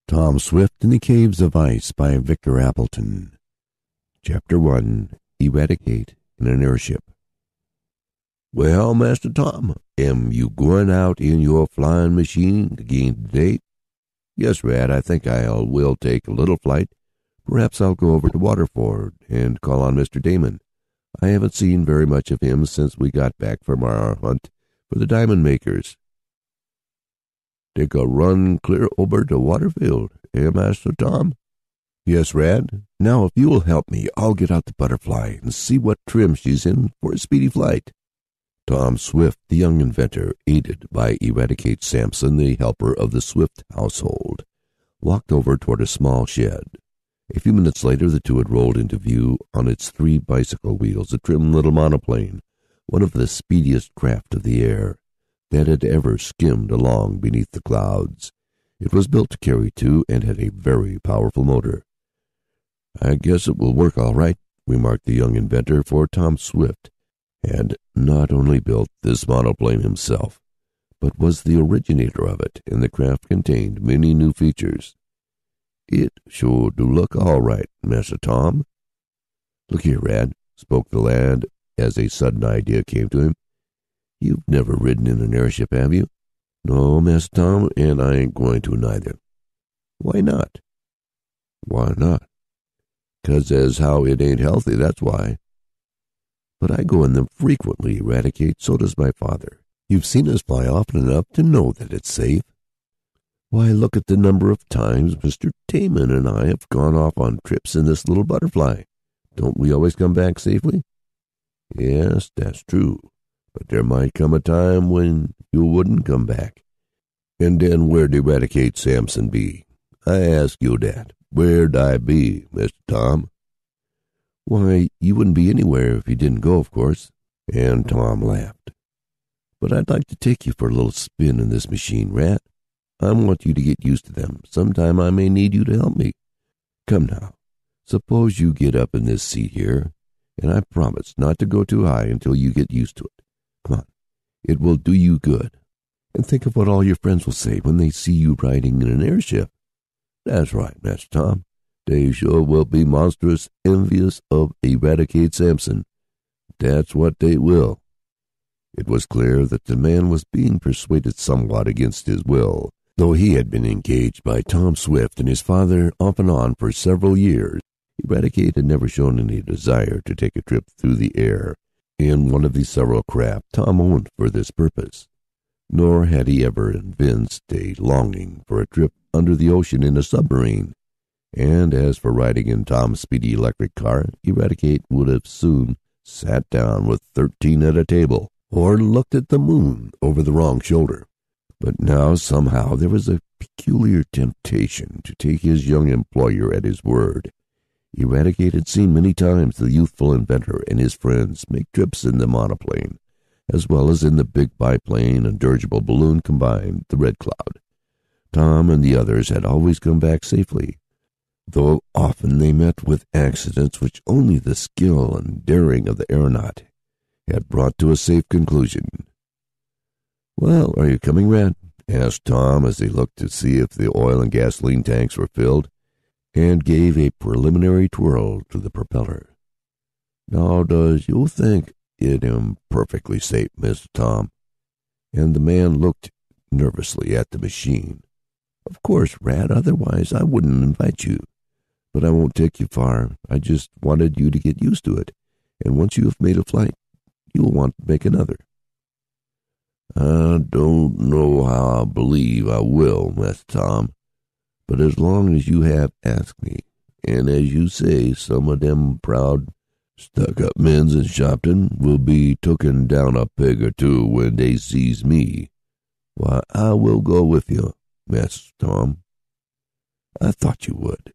Tom Swift in the Caves of Ice by Victor Appleton. Chapter 1. Eradicate in an Airship. "Well, Master Tom, am you going out in your flying machine again today?" "Yes, Rad, I think I will take a little flight. Perhaps I'll go over to Waterford and call on Mr. Damon. I haven't seen very much of him since we got back from our hunt for the diamond makers." "Take a run clear over to Waterfield, Master Tom?" "Yes, Rad. Now, if you will help me, I'll get out the Butterfly and see what trim she's in for a speedy flight." Tom Swift, the young inventor, aided by Eradicate Sampson, the helper of the Swift household, walked over toward a small shed. A few minutes later, the two had rolled into view on its 3 bicycle wheels a trim little monoplane, one of the speediest craft of the air that had ever skimmed along beneath the clouds. It was built to carry 2 and had a very powerful motor. "I guess it will work all right," remarked the young inventor, for Tom Swift had not only built this monoplane himself, but was the originator of it, and the craft contained many new features. "It sure do look all right, Master Tom." "Look here, Rad," spoke the lad as a sudden idea came to him. "You've never ridden in an airship, have you?" "No, Master Tom, and I ain't going to neither." "Why not?" "Why not? 'Cause as how it ain't healthy, that's why." "But I go in them frequently, Eradicate. So does my father. You've seen us fly often enough to know that it's safe." "Why, look at the number of times Mr. Damon and I have gone off on trips in this little Butterfly. Don't we always come back safely?" "Yes, that's true. But there might come a time when you wouldn't come back. And then where'd Eradicate Sampson be? I ask you that. Where'd I be, Mr. Tom?" "Why, you wouldn't be anywhere if you didn't go, of course." And Tom laughed. "But I'd like to take you for a little spin in this machine, Rat. I want you to get used to them. Sometime I may need you to help me. Come now, suppose you get up in this seat here, and I promise not to go too high until you get used to it. Come on, it will do you good. And think of what all your friends will say when they see you riding in an airship." "That's right, Master Tom. They sure will be monstrous envious of Eradicate Sampson. That's what they will." It was clear that the man was being persuaded somewhat against his will. Though he had been engaged by Tom Swift and his father off and on for several years, Eradicate had never shown any desire to take a trip through the air in one of the several craft Tom owned for this purpose. Nor had he ever evinced a longing for a trip under the ocean in a submarine. And as for riding in Tom's speedy electric car, Eradicate would have soon sat down with 13 at a table, or looked at the moon over the wrong shoulder. But now somehow there was a peculiar temptation to take his young employer at his word. Eradicate had seen many times the youthful inventor and his friends make trips in the monoplane, as well as in the big biplane and dirigible balloon combined, the Red Cloud. Tom and the others had always come back safely, though often they met with accidents which only the skill and daring of the aeronaut had brought to a safe conclusion. "Well, are you coming, Rad?" asked Tom as he looked to see if the oil and gasoline tanks were filled, and gave a preliminary twirl to the propeller. "Now, does you think it am perfectly safe, Mr. Tom?" And the man looked nervously at the machine. "Of course, Rad, otherwise I wouldn't invite you. But I won't take you far. I just wanted you to get used to it, and once you have made a flight, you will want to make another." "I don't know how I believe I will, Master Tom, but as long as you have asked me, and as you say some of them proud stuck-up mens in Shopton will be tooken down a peg or two when they sees me, why, I will go with you, Master Tom." "I thought you would.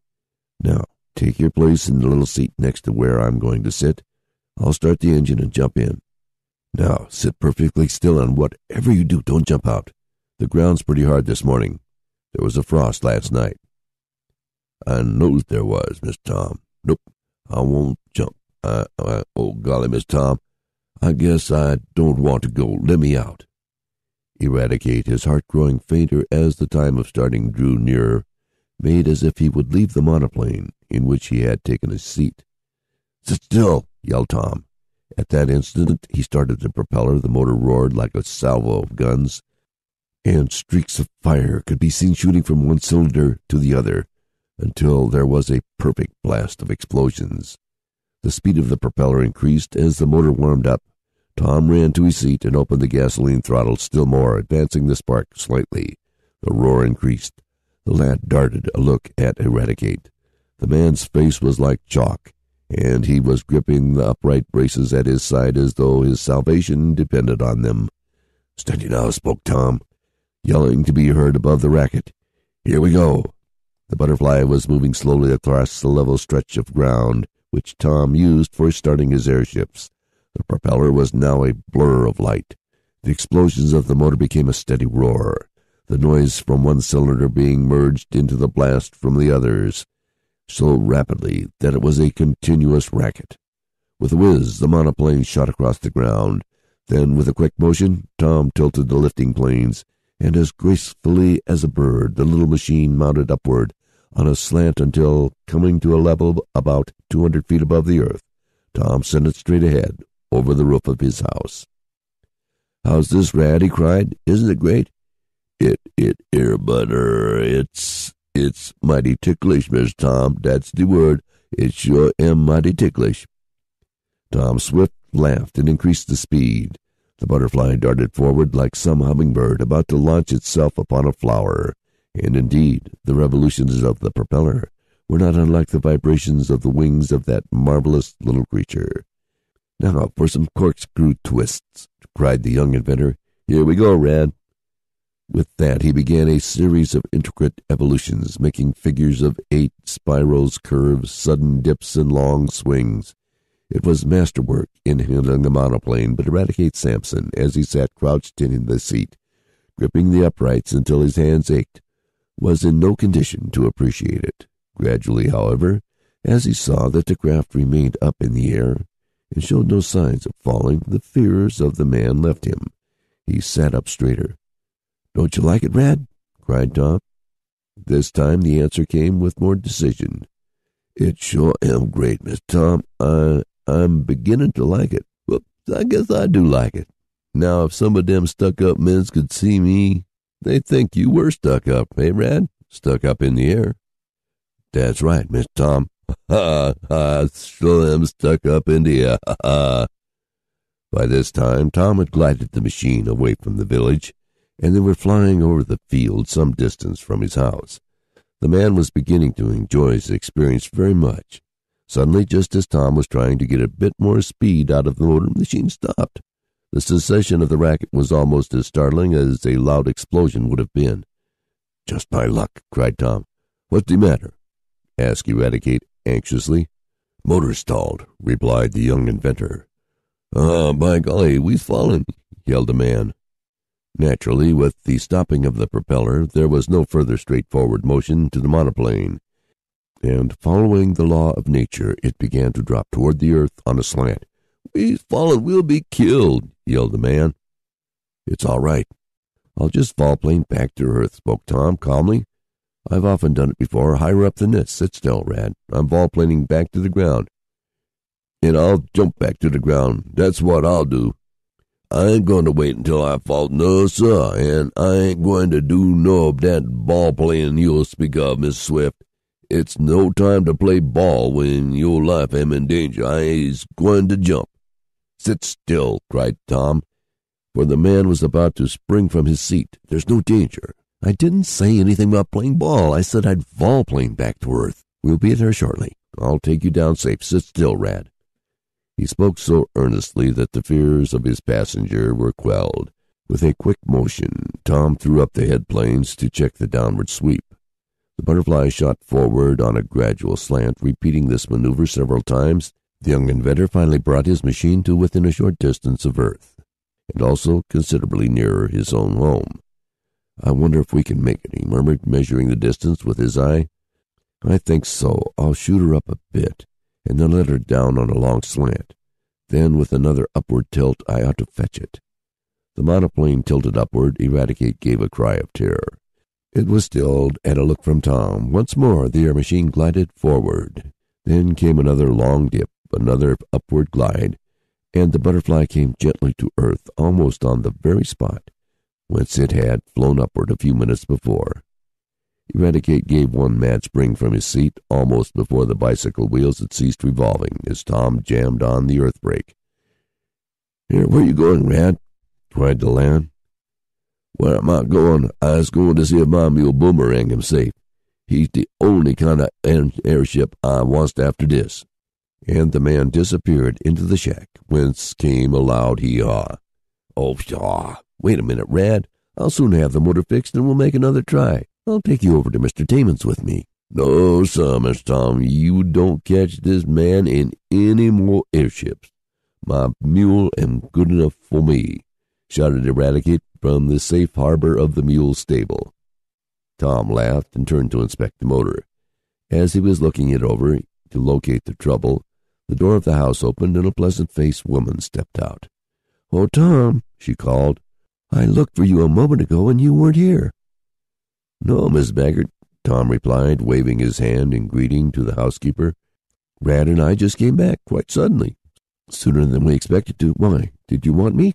Now, take your place in the little seat next to where I'm going to sit. I'll start the engine and jump in. Now, sit perfectly still, and whatever you do, don't jump out. The ground's pretty hard this morning. There was a frost last night." "I knows there was, Mr. Tom. Nope, I won't jump. Oh, golly, Mr. Tom, I guess I don't want to go. Let me out." Eradicate, his heart growing fainter as the time of starting drew nearer, made as if he would leave the monoplane in which he had taken a seat. "Sit still!" yelled Tom. At that instant he started the propeller. The motor roared like a salvo of guns, and streaks of fire could be seen shooting from one cylinder to the other until there was a perfect blast of explosions. The speed of the propeller increased as the motor warmed up. Tom ran to his seat and opened the gasoline throttle still more, advancing the spark slightly. The roar increased. The lad darted a look at Eradicate. The man's face was like chalk, and he was gripping the upright braces at his side as though his salvation depended on them. "Steady now," spoke Tom, yelling to be heard above the racket. "Here we go." The Butterfly was moving slowly across the level stretch of ground which Tom used for starting his airships. The propeller was now a blur of light. The explosions of the motor became a steady roar, the noise from one cylinder being merged into the blast from the others so rapidly that it was a continuous racket. With a whiz, the monoplane shot across the ground. Then, with a quick motion, Tom tilted the lifting planes, and as gracefully as a bird, the little machine mounted upward on a slant until, coming to a level about 200 feet above the earth, Tom sent it straight ahead over the roof of his house. "How's this, Rad?" he cried. "Isn't it great?" It's mighty ticklish, Miss Tom. That's the word. It sure am mighty ticklish." Tom Swift laughed and increased the speed. The Butterfly darted forward like some hummingbird about to launch itself upon a flower, and indeed the revolutions of the propeller were not unlike the vibrations of the wings of that marvelous little creature. "Now for some corkscrew twists," cried the young inventor. "Here we go, Rad." With that he began a series of intricate evolutions, making figures of 8, spirals, curves, sudden dips, and long swings. It was masterwork in handling the monoplane, but Eradicate Sampson, as he sat crouched in the seat, gripping the uprights until his hands ached, was in no condition to appreciate it. Gradually, however, as he saw that the craft remained up in the air and showed no signs of falling, the fears of the man left him. He sat up straighter. "Don't you like it, Rad?" cried Tom. This time the answer came with more decision. "It sure am great, Miss Tom. I'm beginning to like it. Well, I guess I do like it. Now, if some of them stuck-up men could see me, they'd think you were stuck up, eh, Rad? Stuck up in the air." "That's right, Miss Tom. Ha, sure am stuck up in the air, ha." By this time, Tom had glided the machine away from the village, and they were flying over the field some distance from his house. The man was beginning to enjoy his experience very much. Suddenly, just as Tom was trying to get a bit more speed out of the motor, the machine stopped. The cessation of the racket was almost as startling as a loud explosion would have been. "Just my luck," cried Tom. "What's the matter?" asked Eradicate anxiously. "Motor stalled," replied the young inventor. By golly, we's fallen," yelled the man. Naturally, with the stopping of the propeller, there was no further straightforward motion to the monoplane, and following the law of nature, it began to drop toward the earth on a slant. "We's fallen, we'll be killed," yelled the man. "It's all right. I'll just volplane back to earth," spoke Tom calmly. "I've often done it before, higher up than this. Sit still, Rad. I'm volplaning back to the ground." "And I'll jump back to the ground. That's what I'll do. I ain't going to wait until I fall. No, sir, and I ain't going to do no of that ball playing you'll speak of, Miss Swift. It's no time to play ball when your life am in danger. I is going to jump." "Sit still," cried Tom, for the man was about to spring from his seat. "There's no danger. I didn't say anything about playing ball. I said I'd volplane back to earth. We'll be there shortly. I'll take you down safe. Sit still, Rad." He spoke so earnestly that the fears of his passenger were quelled. With a quick motion, Tom threw up the head planes to check the downward sweep. The Butterfly shot forward on a gradual slant. Repeating this maneuver several times, the young inventor finally brought his machine to within a short distance of Earth, and also considerably nearer his own home. "I wonder if we can make it," he murmured, measuring the distance with his eye. "I think so. I'll shoot her up a bit, and then let her down on a long slant. Then, with another upward tilt, I ought to fetch it." The monoplane tilted upward. Eradicate gave a cry of terror. It was stilled at a look from Tom. Once more the air machine glided forward. Then came another long dip, another upward glide, and the butterfly came gently to earth, almost on the very spot whence it had flown upward a few minutes before. Eradicate gave one mad spring from his seat, almost before the bicycle wheels had ceased revolving, as Tom jammed on the earth brake. "Here, where you going, Rad?" cried the lad. "Where am I going? I was going to see if my mule Boomerang am safe. He's the only kind of airship I wants after this." And the man disappeared into the shack, whence came a loud hee-haw. "Oh, pshaw! Wait a minute, Rad. I'll soon have the motor fixed, and we'll make another try. I'll take you over to Mr. Damon's with me." "No, sir, Mr. Tom. You don't catch this man in any more airships. My mule am good enough for me," shouted Eradicate from the safe harbor of the mule stable. Tom laughed and turned to inspect the motor. As he was looking it over to locate the trouble, the door of the house opened and a pleasant-faced woman stepped out. "Oh, Tom," she called, "I looked for you a moment ago and you weren't here." "No, Miss Baggert," Tom replied, waving his hand in greeting to the housekeeper. "Rad and I just came back quite suddenly, sooner than we expected to. Why, did you want me?"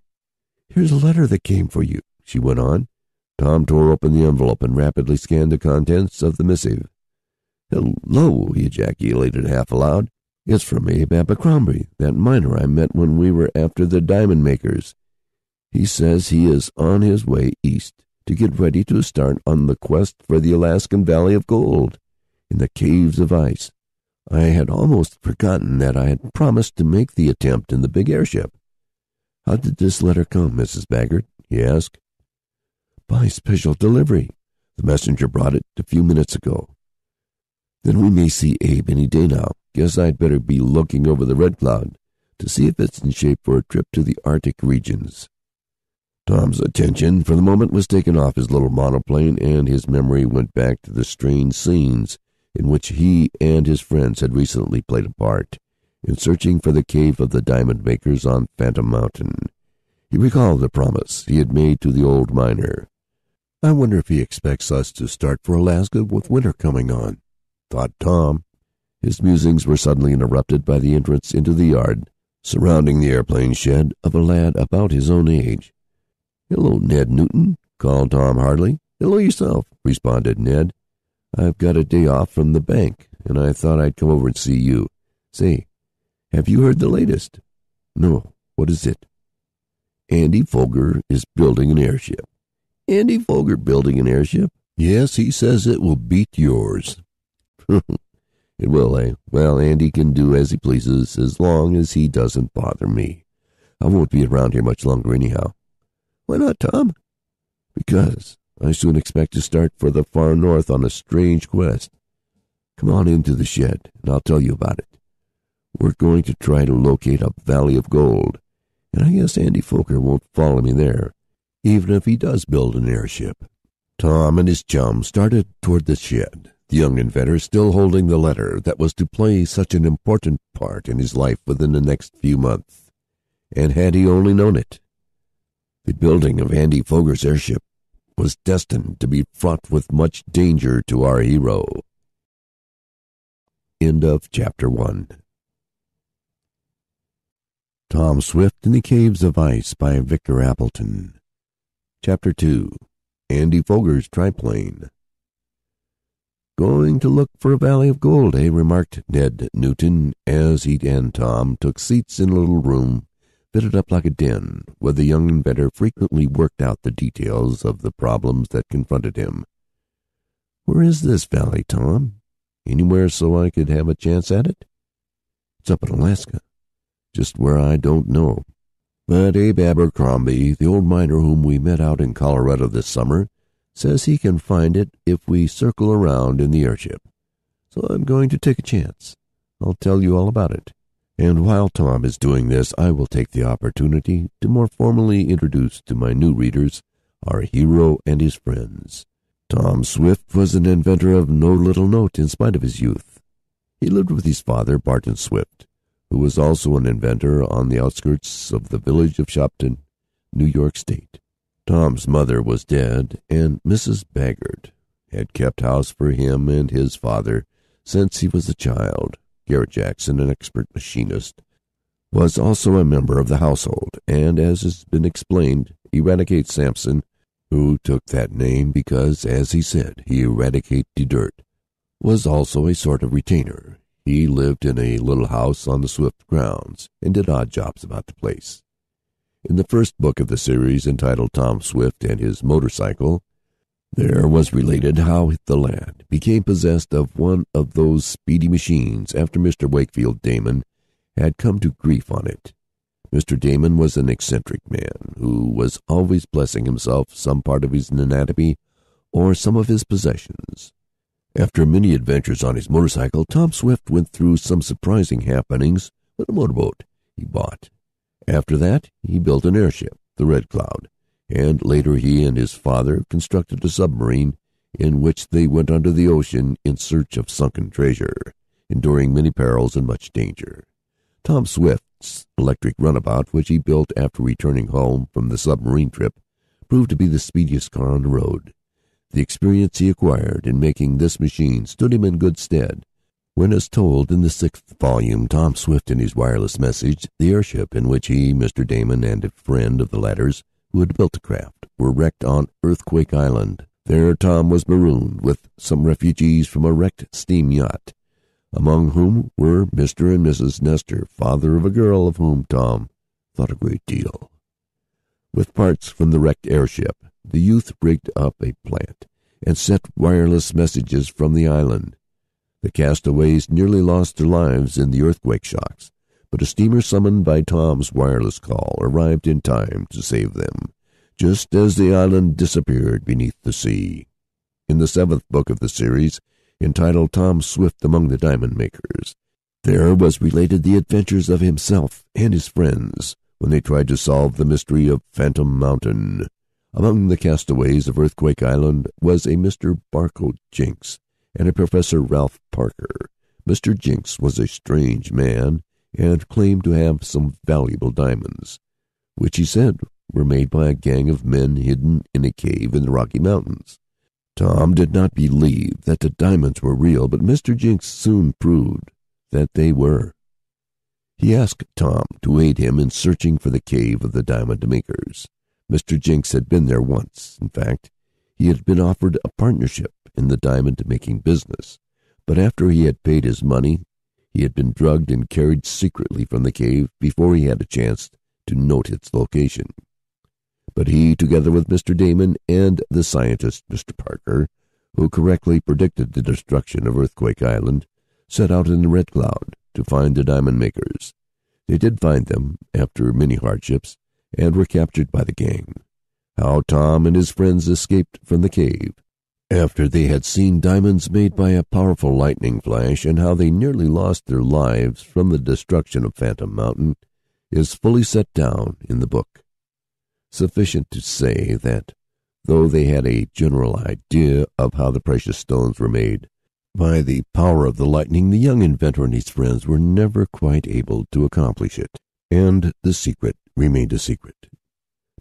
"Here's a letter that came for you," she went on. Tom tore open the envelope and rapidly scanned the contents of the missive. "Hello," he ejaculated half aloud. "It's from Abe Abercrombie, that miner I met when we were after the diamond makers. He says he is on his way east to get ready to start on the quest for the Alaskan Valley of Gold in the caves of ice. I had almost forgotten that I had promised to make the attempt in the big airship." "How did this letter come, Mrs. Baggert?" he asked. "By special delivery. The messenger brought it a few minutes ago." "Then we may see Abe any day now. Guess I'd better be looking over the Red Cloud to see if it's in shape for a trip to the Arctic regions." Tom's attention for the moment was taken off his little monoplane, and his memory went back to the strange scenes in which he and his friends had recently played a part in searching for the cave of the diamond makers on Phantom Mountain. He recalled the promise he had made to the old miner. "I wonder if he expects us to start for Alaska with winter coming on," thought Tom. His musings were suddenly interrupted by the entrance into the yard surrounding the airplane shed of a lad about his own age. "Hello, Ned Newton," called Tom heartily. "Hello yourself," responded Ned. "I've got a day off from the bank, and I thought I'd come over and see you. Say, have you heard the latest?" "No. What is it?" "Andy Foger is building an airship." "Andy Foger building an airship?" "Yes, he says it will beat yours." "It will, eh? Well, Andy can do as he pleases as long as he doesn't bother me. I won't be around here much longer anyhow." "Why not, Tom?" "Because I soon expect to start for the far north on a strange quest. Come on into the shed, and I'll tell you about it. We're going to try to locate a valley of gold, and I guess Andy Foger won't follow me there, even if he does build an airship." Tom and his chum started toward the shed, the young inventor still holding the letter that was to play such an important part in his life within the next few months. And had he only known it, the building of Andy Foger's airship was destined to be fraught with much danger to our hero. End of Chapter 1. Tom Swift in the Caves of Ice by Victor Appleton. Chapter 2. Andy Foger's Triplane. "Going to look for a valley of gold, eh?" remarked Ned Newton as he and Tom took seats in a little room fitted up like a den, where the young inventor frequently worked out the details of the problems that confronted him. "Where is this valley, Tom? Anywhere so I could have a chance at it?" "It's up in Alaska. Just where I don't know. But Abe Abercrombie, the old miner whom we met out in Colorado this summer, says he can find it if we circle around in the airship. So I'm going to take a chance. I'll tell you all about it. And while Tom is doing this, I will take the opportunity to more formally introduce to my new readers our hero and his friends. Tom Swift was an inventor of no little note in spite of his youth. He lived with his father, Barton Swift, who was also an inventor on the outskirts of the village of Shopton, New York State. Tom's mother was dead, and Mrs. Baggert, had kept house for him and his father since he was a child. Garrett Jackson, an expert machinist, was also a member of the household, and as has been explained, Eradicate Sampson, who took that name because, as he said, he eradicate the dirt, was also a sort of retainer. He lived in a little house on the Swift grounds and did odd jobs about the place. In the first book of the series, entitled Tom Swift and His Motorcycle, there was related how the lad became possessed of one of those speedy machines after Mr. Wakefield Damon had come to grief on it. Mr. Damon was an eccentric man who was always blessing himself some part of his anatomy or some of his possessions. After many adventures on his motorcycle, Tom Swift went through some surprising happenings with a motorboat he bought. After that, he built an airship, the Red Cloud, and later he and his father constructed a submarine in which they went under the ocean in search of sunken treasure, enduring many perils and much danger. Tom Swift's electric runabout, which he built after returning home from the submarine trip, proved to be the speediest car on the road. The experience he acquired in making this machine stood him in good stead when, as told in the 6th volume, Tom Swift and His Wireless Message, the airship in which he, Mr. Damon, and a friend of the latter's who had built the craft were wrecked on Earthquake Island. There Tom was marooned with some refugees from a wrecked steam yacht, among whom were Mr. and Mrs. Nestor, father of a girl of whom Tom thought a great deal. With parts from the wrecked airship, the youth rigged up a plant and sent wireless messages from the island. The castaways nearly lost their lives in the earthquake shocks, but a steamer summoned by Tom's wireless call arrived in time to save them, just as the island disappeared beneath the sea. In the 7th book of the series, entitled Tom Swift Among the Diamond Makers, there was related the adventures of himself and his friends when they tried to solve the mystery of Phantom Mountain. Among the castaways of Earthquake Island was a Mr. Barcote Jinks and a Professor Ralph Parker. Mr. Jinks was a strange man and claimed to have some valuable diamonds, which he said were made by a gang of men hidden in a cave in the Rocky Mountains. Tom did not believe that the diamonds were real, but Mr. Jinks soon proved that they were. He asked Tom to aid him in searching for the cave of the diamond makers. Mr. Jinks had been there once. In fact, he had been offered a partnership in the diamond-making business, but after he had paid his money, he had been drugged and carried secretly from the cave before he had a chance to note its location. But he, together with Mr. Damon and the scientist Mr. Parker, who correctly predicted the destruction of Earthquake Island, set out in the Red Cloud to find the diamond makers. They did find them after many hardships and were captured by the gang. How Tom and his friends escaped from the cave after they had seen diamonds made by a powerful lightning flash, and how they nearly lost their lives from the destruction of Phantom Mountain, is fully set down in the book. Sufficient to say that, though they had a general idea of how the precious stones were made, by the power of the lightning, the young inventor and his friends were never quite able to accomplish it, and the secret remained a secret.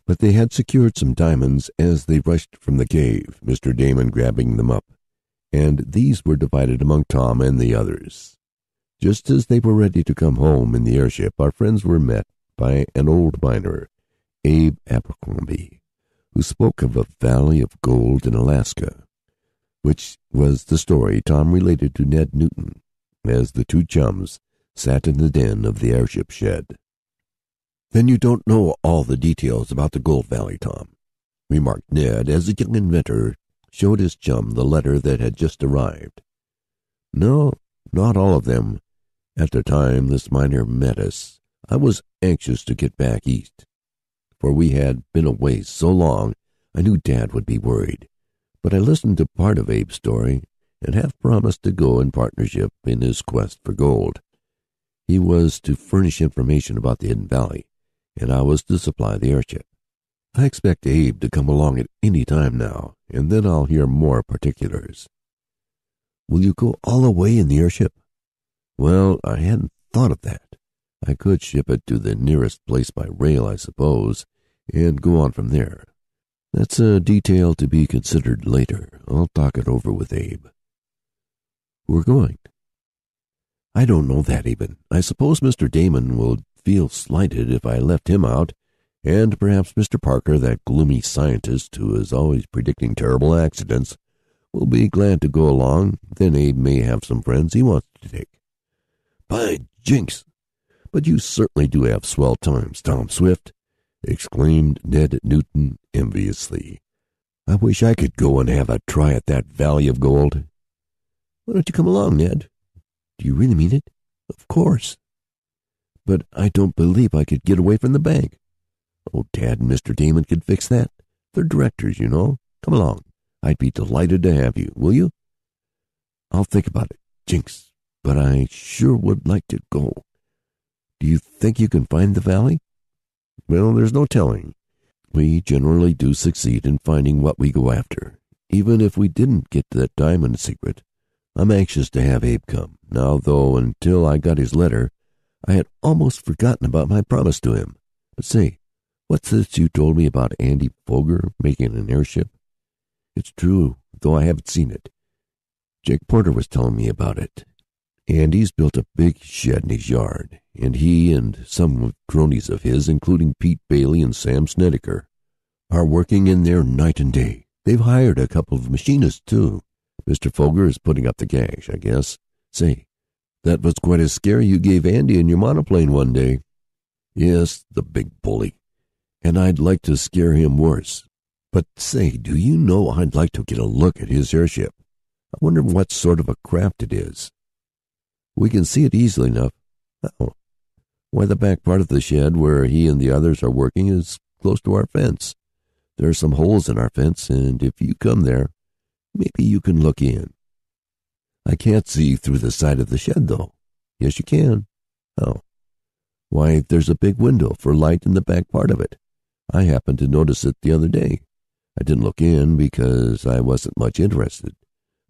But they had secured some diamonds as they rushed from the cave, Mr. Damon grabbing them up, and these were divided among Tom and the others. Just as they were ready to come home in the airship, our friends were met by an old miner, Abe Abercrombie, who spoke of a valley of gold in Alaska, which was the story Tom related to Ned Newton as the two chums sat in the den of the airship shed. "Then you don't know all the details about the Gold Valley, Tom," remarked Ned as the young inventor showed his chum the letter that had just arrived. "No, not all of them. At the time this miner met us, I was anxious to get back east, for we had been away so long I knew Dad would be worried. But I listened to part of Abe's story and half promised to go in partnership in his quest for gold. He was to furnish information about the Hidden Valley, and I was to supply the airship. I expect Abe to come along at any time now, and then I'll hear more particulars." "Will you go all the way in the airship?" "Well, I hadn't thought of that. I could ship it to the nearest place by rail, I suppose, and go on from there. That's a detail to be considered later. I'll talk it over with Abe. We're going. I don't know that even. I suppose Mr. Damon will feel slighted if I left him out, and perhaps Mr. Parker, that gloomy scientist who is always predicting terrible accidents, will be glad to go along. Then Abe may have some friends he wants to take. By jinks! But you certainly do have swell times, Tom Swift, exclaimed Ned Newton enviously. I wish I could go and have a try at that Valley of Gold. Why don't you come along, Ned? Do you really mean it? Of course. But I don't believe I could get away from the bank. Oh, Dad and Mr. Damon could fix that. They're directors, you know. Come along. I'd be delighted to have you. Will you? I'll think about it, Jinx, but I sure would like to go. Do you think you can find the valley? Well, there's no telling. We generally do succeed in finding what we go after, even if we didn't get that diamond secret. I'm anxious to have Abe come. Now, though, until I got his letter, I had almost forgotten about my promise to him. But say, what's this you told me about Andy Foger making an airship? It's true, though I haven't seen it. Jake Porter was telling me about it. Andy's built a big shed in his yard, and he and some cronies of his, including Pete Bailey and Sam Snedeker, are working in there night and day. They've hired a couple of machinists, too. Mr. Foger is putting up the cash, I guess. Say, that was quite a scare you gave Andy in your monoplane one day. Yes, the big bully. And I'd like to scare him worse. But say, do you know I'd like to get a look at his airship? I wonder what sort of a craft it is. We can see it easily enough. Oh, why, the back part of the shed where he and the others are working is close to our fence. There are some holes in our fence, and if you come there, maybe you can look in. I can't see through the side of the shed, though. Yes, you can. Oh. Why, there's a big window for light in the back part of it. I happened to notice it the other day. I didn't look in because I wasn't much interested,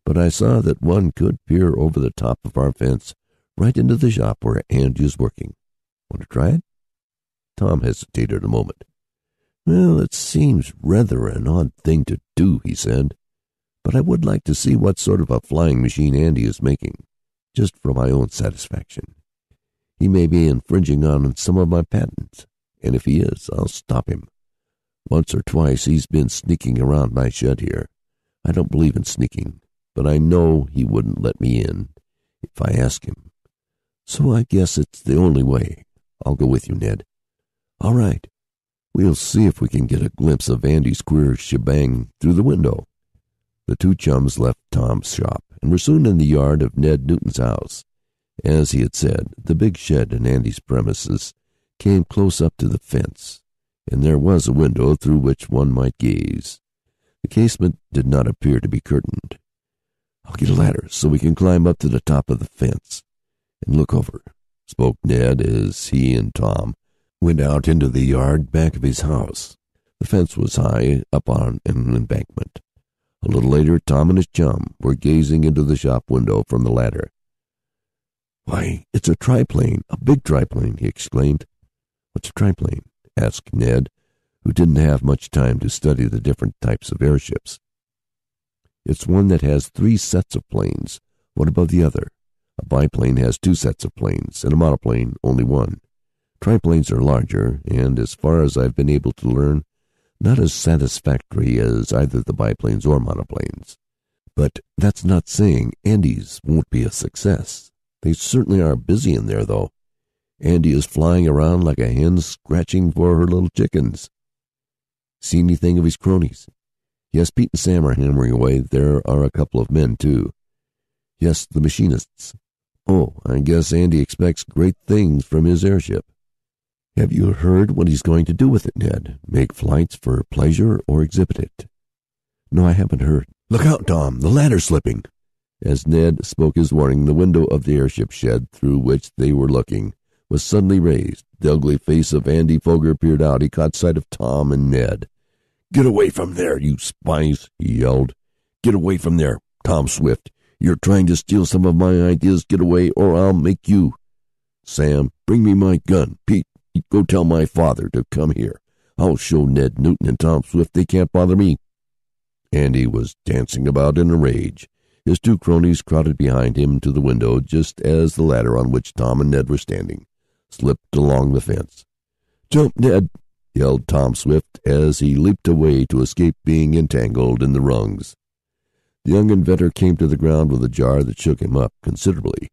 but I saw that one could peer over the top of our fence right into the shop where Andy is working. Want to try it? Tom hesitated a moment. Well, it seems rather an odd thing to do, he said, but I would like to see what sort of a flying machine Andy is making, just for my own satisfaction. He may be infringing on some of my patents, and if he is, I'll stop him. Once or twice he's been sneaking around my shed here. I don't believe in sneaking, but I know he wouldn't let me in if I ask him. So I guess it's the only way. I'll go with you, Ned. All right. We'll see if we can get a glimpse of Andy's queer shebang through the window. The two chums left Tom's shop and were soon in the yard of Ned Newton's house. As he had said, the big shed in Andy's premises came close up to the fence, and there was a window through which one might gaze. The casement did not appear to be curtained. I'll get a ladder so we can climb up to the top of the fence and look over, spoke Ned as he and Tom went out into the yard back of his house. The fence was high up on an embankment. A little later, Tom and his chum were gazing into the shop window from the ladder. Why, it's a triplane, a big triplane, he exclaimed. What's a triplane? Asked Ned, who didn't have much time to study the different types of airships. It's one that has 3 sets of planes, one above the other. A biplane has 2 sets of planes, and a monoplane only 1. Triplanes are larger, and as far as I've been able to learn, not as satisfactory as either the biplanes or monoplanes. But that's not saying Andy's won't be a success. They certainly are busy in there, though. Andy is flying around like a hen scratching for her little chickens. See anything of his cronies? Yes, Pete and Sam are hammering away. There are a couple of men, too. Yes, the machinists. Oh, I guess Andy expects great things from his airship. Have you heard what he's going to do with it, Ned? Make flights for pleasure or exhibit it? No, I haven't heard. Look out, Tom, the ladder's slipping. As Ned spoke his warning, the window of the airship shed through which they were looking was suddenly raised. The ugly face of Andy Foger peered out. He caught sight of Tom and Ned. Get away from there, you spies, he yelled. Get away from there, Tom Swift. You're trying to steal some of my ideas. Get away, or I'll make you. Sam, bring me my gun. Pete, go tell my father to come here. I'll show Ned Newton and Tom Swift they can't bother me." Andy was dancing about in a rage. His two cronies crowded behind him to the window just as the ladder on which Tom and Ned were standing slipped along the fence. "Jump, Ned!" yelled Tom Swift as he leaped away to escape being entangled in the rungs. The young inventor came to the ground with a jar that shook him up considerably,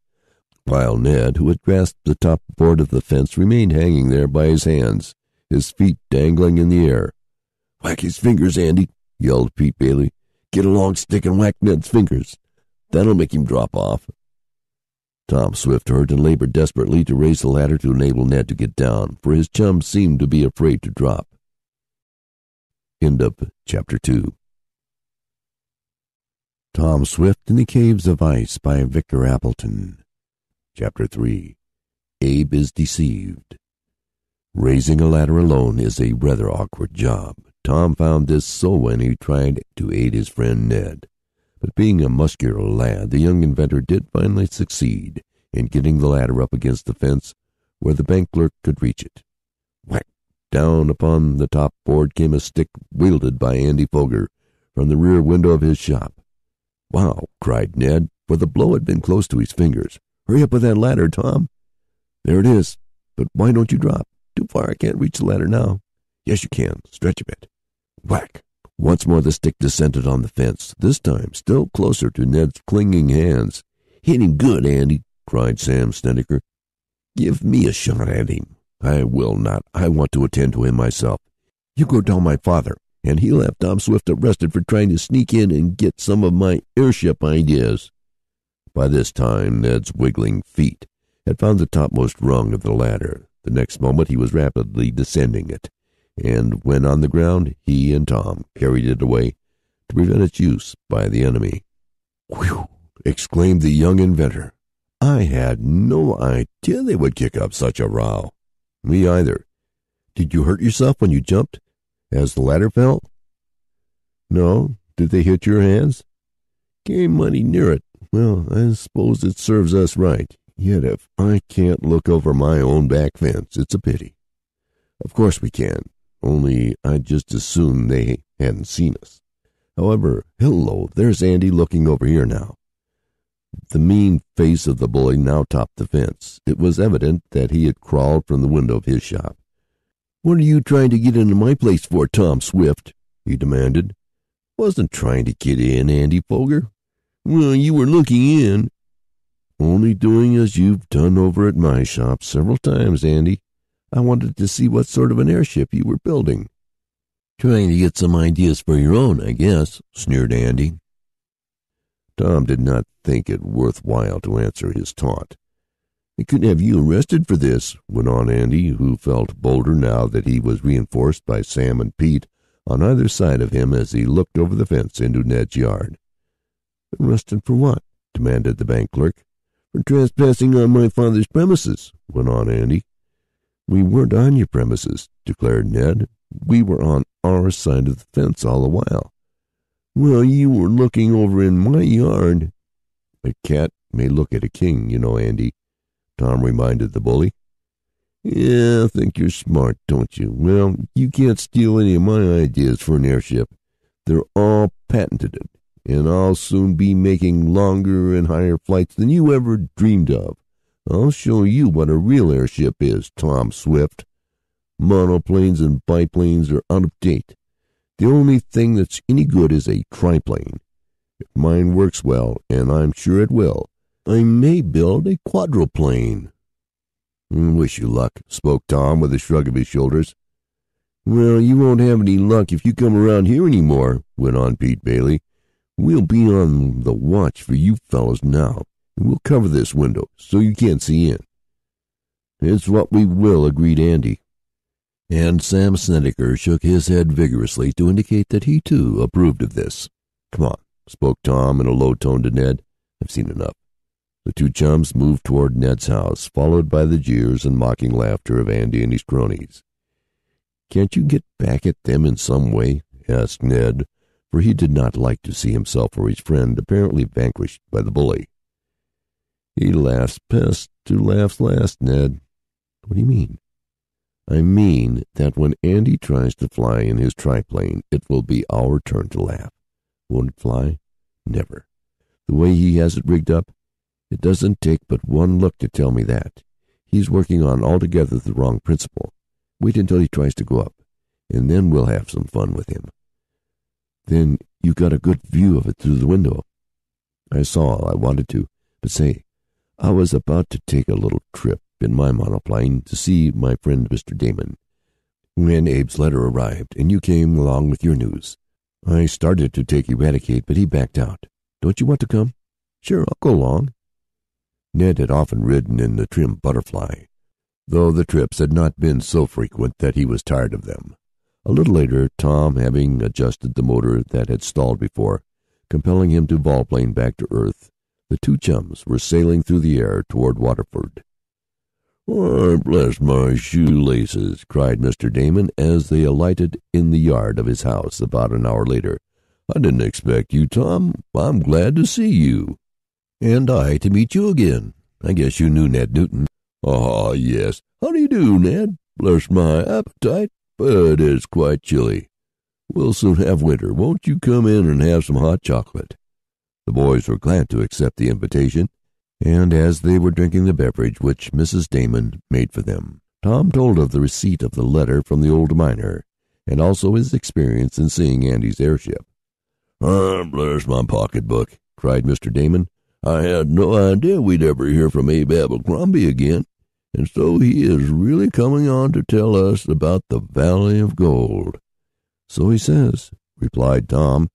while Ned, who had grasped the top board of the fence, remained hanging there by his hands, his feet dangling in the air. "Whack his fingers, Andy!" yelled Pete Bailey. "Get a long stick and whack Ned's fingers. That'll make him drop off." Tom Swift heard and labored desperately to raise the ladder to enable Ned to get down, for his chum seemed to be afraid to drop. End of Chapter 2. Tom Swift in the Caves of Ice by Victor Appleton. Chapter 3. Abe is Deceived. Raising a ladder alone is a rather awkward job. Tom found this so when he tried to aid his friend Ned. But being a muscular lad, the young inventor did finally succeed in getting the ladder up against the fence where the bank clerk could reach it. Whack! Down upon the top board came a stick wielded by Andy Foger from the rear window of his shop. "Wow!" cried Ned, for the blow had been close to his fingers. "Hurry up with that ladder, Tom." "There it is. But why don't you drop?" "Too far. I can't reach the ladder now." "Yes, you can. Stretch a bit." Whack! Once more the stick descended on the fence, this time still closer to Ned's clinging hands. "Hit him good, Andy," cried Sam Snedeker. "Give me a shot at him." "I will not. I want to attend to him myself." "You go tell my father, and he'll have Tom Swift arrested for trying to sneak in and get some of my airship ideas." By this time Ned's wiggling feet had found the topmost rung of the ladder. The next moment he was rapidly descending it, and when on the ground he and Tom carried it away to prevent its use by the enemy. "Whew!" exclaimed the young inventor. "I had no idea they would kick up such a row." "Me either. Did you hurt yourself when you jumped as the ladder fell?" "No. Did they hit your hands?" "Came mighty near it." "Well, I suppose it serves us right. Yet if I can't look over my own back fence, it's a pity." "Of course we can. Only I'd just as soon they hadn't seen us. However, hello, there's Andy looking over here now." The mean face of the bully now topped the fence. It was evident that he had crawled from the window of his shop. "What are you trying to get into my place for, Tom Swift?" he demanded. "Wasn't trying to get in, Andy Foger." "Well, you were looking in." "Only doing as you've done over at my shop several times, Andy. I wanted to see what sort of an airship you were building." "Trying to get some ideas for your own, I guess," sneered Andy. Tom did not think it worth while to answer his taunt. "They could have you arrested for this," went on Andy, who felt bolder now that he was reinforced by Sam and Pete on either side of him as he looked over the fence into Ned's yard. "Arrested for what?" demanded the bank clerk. "For trespassing on my father's premises," went on Andy. "We weren't on your premises," declared Ned. "We were on our side of the fence all the while." "Well, you were looking over in my yard." "A cat may look at a king, you know, Andy," Tom reminded the bully. "Yeah, I think you're smart, don't you? Well, you can't steal any of my ideas for an airship. They're all patented, and I'll soon be making longer and higher flights than you ever dreamed of. I'll show you what a real airship is, Tom Swift. Monoplanes and biplanes are out of date. The only thing that's any good is a triplane. If mine works well, and I'm sure it will, I may build a quadruplane." "Wish you luck," spoke Tom with a shrug of his shoulders. "Well, you won't have any luck if you come around here any more," went on Pete Bailey. "We'll be on the watch for you fellows now, and we'll cover this window so you can't see in." "It's what we will," agreed Andy. And Sam Snedeker shook his head vigorously to indicate that he, too, approved of this. "Come on," spoke Tom in a low tone to Ned. "I've seen enough." The two chums moved toward Ned's house, followed by the jeers and mocking laughter of Andy and his cronies. "Can't you get back at them in some way?" asked Ned, for he did not like to see himself or his friend apparently vanquished by the bully. "He laughs best who laughs last, Ned." "What do you mean?" I mean that when Andy tries to fly in his triplane, it will be our turn to laugh. Won't it fly? Never. The way he has it rigged up, it doesn't take but one look to tell me that. He's working on altogether the wrong principle. Wait until he tries to go up, and then we'll have some fun with him. Then you got a good view of it through the window. I saw. I wanted to. But say, I was about to take a little trip in my monoplane to see my friend Mr. Damon when Abe's letter arrived and you came along with your news. I started to take Eradicate, but he backed out. Don't you want to come? Sure, I'll go along. Ned had often ridden in the trim Butterfly, though the trips had not been so frequent that he was tired of them. A little later, Tom, having adjusted the motor that had stalled before, compelling him to volplane back to earth, the two chums were sailing through the air toward Waterford. "Why, bless my shoelaces," cried Mr. Damon as they alighted in the yard of his house about an hour later. "I didn't expect you, Tom. I'm glad to see you." "And I to meet you again. I guess you knew Ned Newton." "Ah, yes. How do you do, Ned? Bless my appetite, but it's quite chilly. We'll soon have winter. Won't you come in and have some hot chocolate?" The boys were glad to accept the invitation, and as they were drinking the beverage which Mrs. Damon made for them, Tom told of the receipt of the letter from the old miner, and also his experience in seeing Andy's airship. "Ah, bless my pocketbook," cried Mr. Damon. "I had no idea we'd ever hear from Abe Abercrombie again, and so he is really coming on to tell us about the Valley of Gold." "So he says," replied Tom.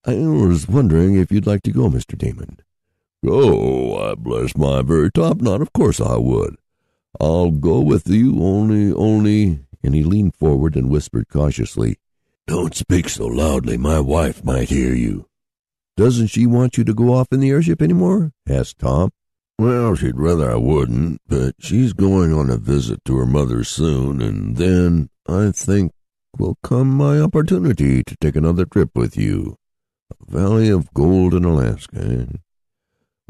"I was wondering if you'd like to go, Mr. Damon." "Go? I bless my very top knot. Of course I would. I'll go with you, only," and he leaned forward and whispered cautiously, "Don't speak so loudly. My wife might hear you." "Doesn't she want you to go off in the airship any more?" asked Tom. "Well, she'd rather I wouldn't, but she's going on a visit to her mother soon, and then I think will come my opportunity to take another trip with you. A Valley of Gold in Alaska, eh?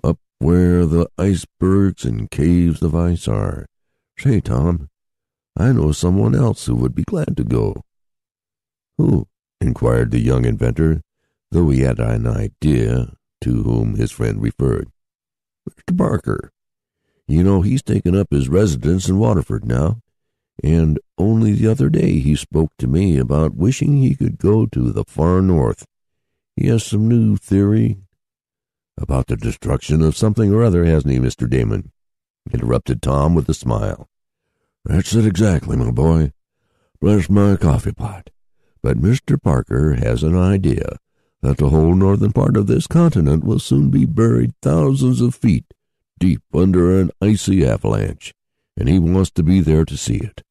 Up where the icebergs and caves of ice are. Say, Tom, I know someone else who would be glad to go." "Who?" inquired the young inventor, though he had an idea to whom his friend referred. "Mr. Parker. You know, he's taken up his residence in Waterford now, and only the other day he spoke to me about wishing he could go to the far north. He has some new theory about the destruction of something or other, hasn't he, Mr. Damon?" interrupted Tom with a smile. "That's it exactly, my boy. Bless my coffee pot. But Mr. Parker has an idea that the whole northern part of this continent will soon be buried thousands of feet deep under an icy avalanche, and he wants to be there to see it."